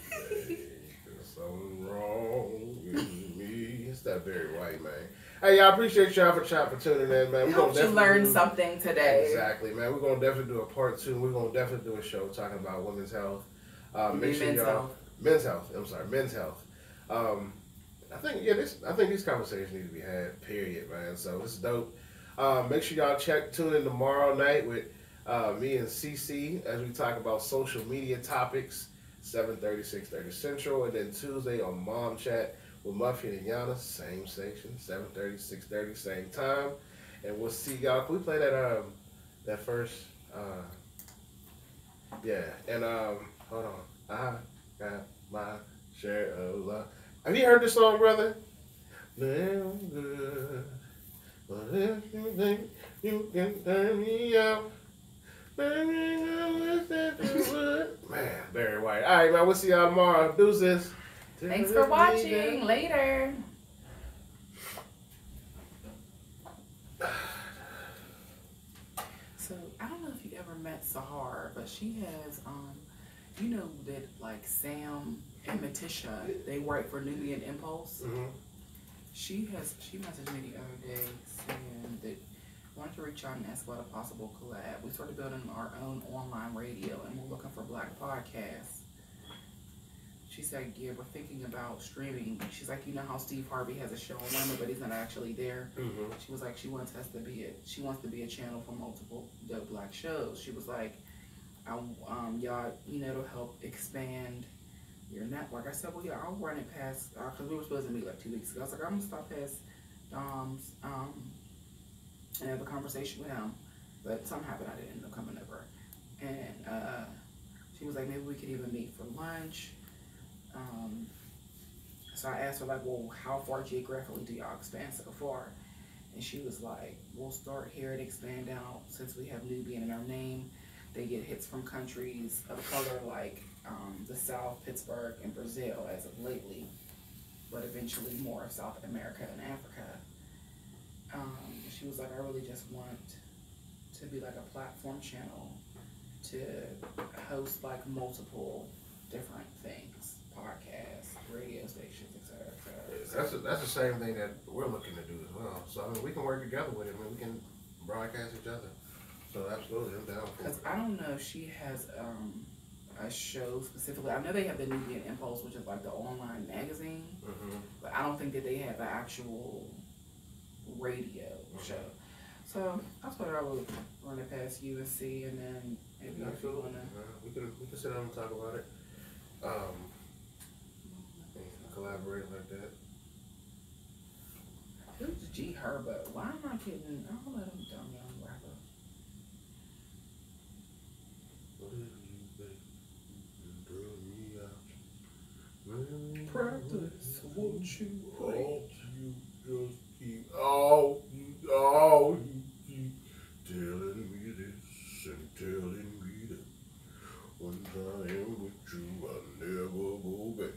something wrong with me. It's that Barry White, man. Hey, I appreciate y'all for tuning in, man. We're Hope you learned something today. Exactly, man. We're gonna definitely do a part 2. We're gonna definitely do a show talking about women's health. Make sure men's y'all health. men's health. I'm sorry, men's health. I think these conversations need to be had. Period, man. So this is dope. Make sure y'all tune in tomorrow night with me and CC as we talk about social media topics. 7:30, 6:30 Central, and then Tuesday on Mom Chat with Muffy and Yana, same station, 7:30, 6:30, same time, and we'll see y'all. Can we play that first? Yeah, and hold on, I got my share of love. Have you heard this song, brother? Little good, but if you think you can turn me out. Man, Barry White. All right, man. We'll see y'all tomorrow. Deuces. Thanks for watching. Later. So I don't know if you ever met Sahar, but she has you know that like Sam and Matisha, they work for Nubian Impulse. Mm-hmm. She messaged me the other day saying that wanted to reach out and ask about a possible collab. We started building our own online radio and we're looking for black podcasts. She said, yeah, we're thinking about streaming. She's like, you know how Steve Harvey has a show on Lemon, but he's not actually there. Mm-hmm. She was like, she wants to be a channel for multiple dope black shows. She was like, y'all, you know, to help expand your network. I said, well, yeah, I'll run it past, because we were supposed to meet like 2 weeks ago. I was like, I'm gonna stop past Dom's, and have a conversation with him, but something happened. I didn't end up coming over, and she was like, maybe we could even meet for lunch. So I asked her like, well, how far geographically do y'all expand so far? And she was like, we'll start here and expand out. Since we have Nubian in our name, they get hits from countries of color like the South, Pittsburgh, and Brazil as of lately, but eventually more of South America and Africa. She was like, I really just want to be like a platform channel to host like multiple different things, podcasts, radio stations, etc. That's the same thing that we're looking to do as well. So I mean, we can work together with it. I mean, we can broadcast each other. So absolutely, I'm down for it. Because I don't know if she has a show specifically. I know they have the Nubian Impulse, which is like the online magazine, but I don't think that they have an actual radio show. So I thought I would run it past you and see, and then maybe if you wanna. We can sit down and talk about it. Collaborate like that. Who's G Herbo? Why am I getting? I don't let him dumb young rapper. Practice what you preach. You just keep you keep telling me this and telling me that. Once I am with you, I never go back.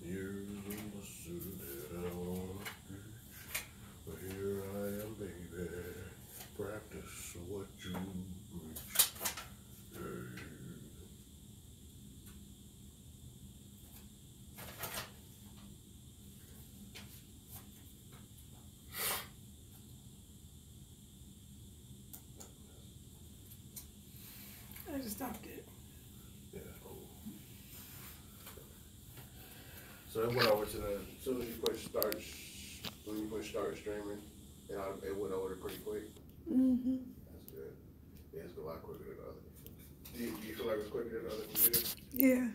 Years in the suit that I wanna preach, but here I am, baby. Practice what you preach. Hey. I just stopped it. Yeah. So it went over to the, as soon as you push start streaming, it went over pretty quick. Mm-hmm. That's good. Yeah, it's a lot quicker than other. Do you feel like it's quicker than other computers? Yeah.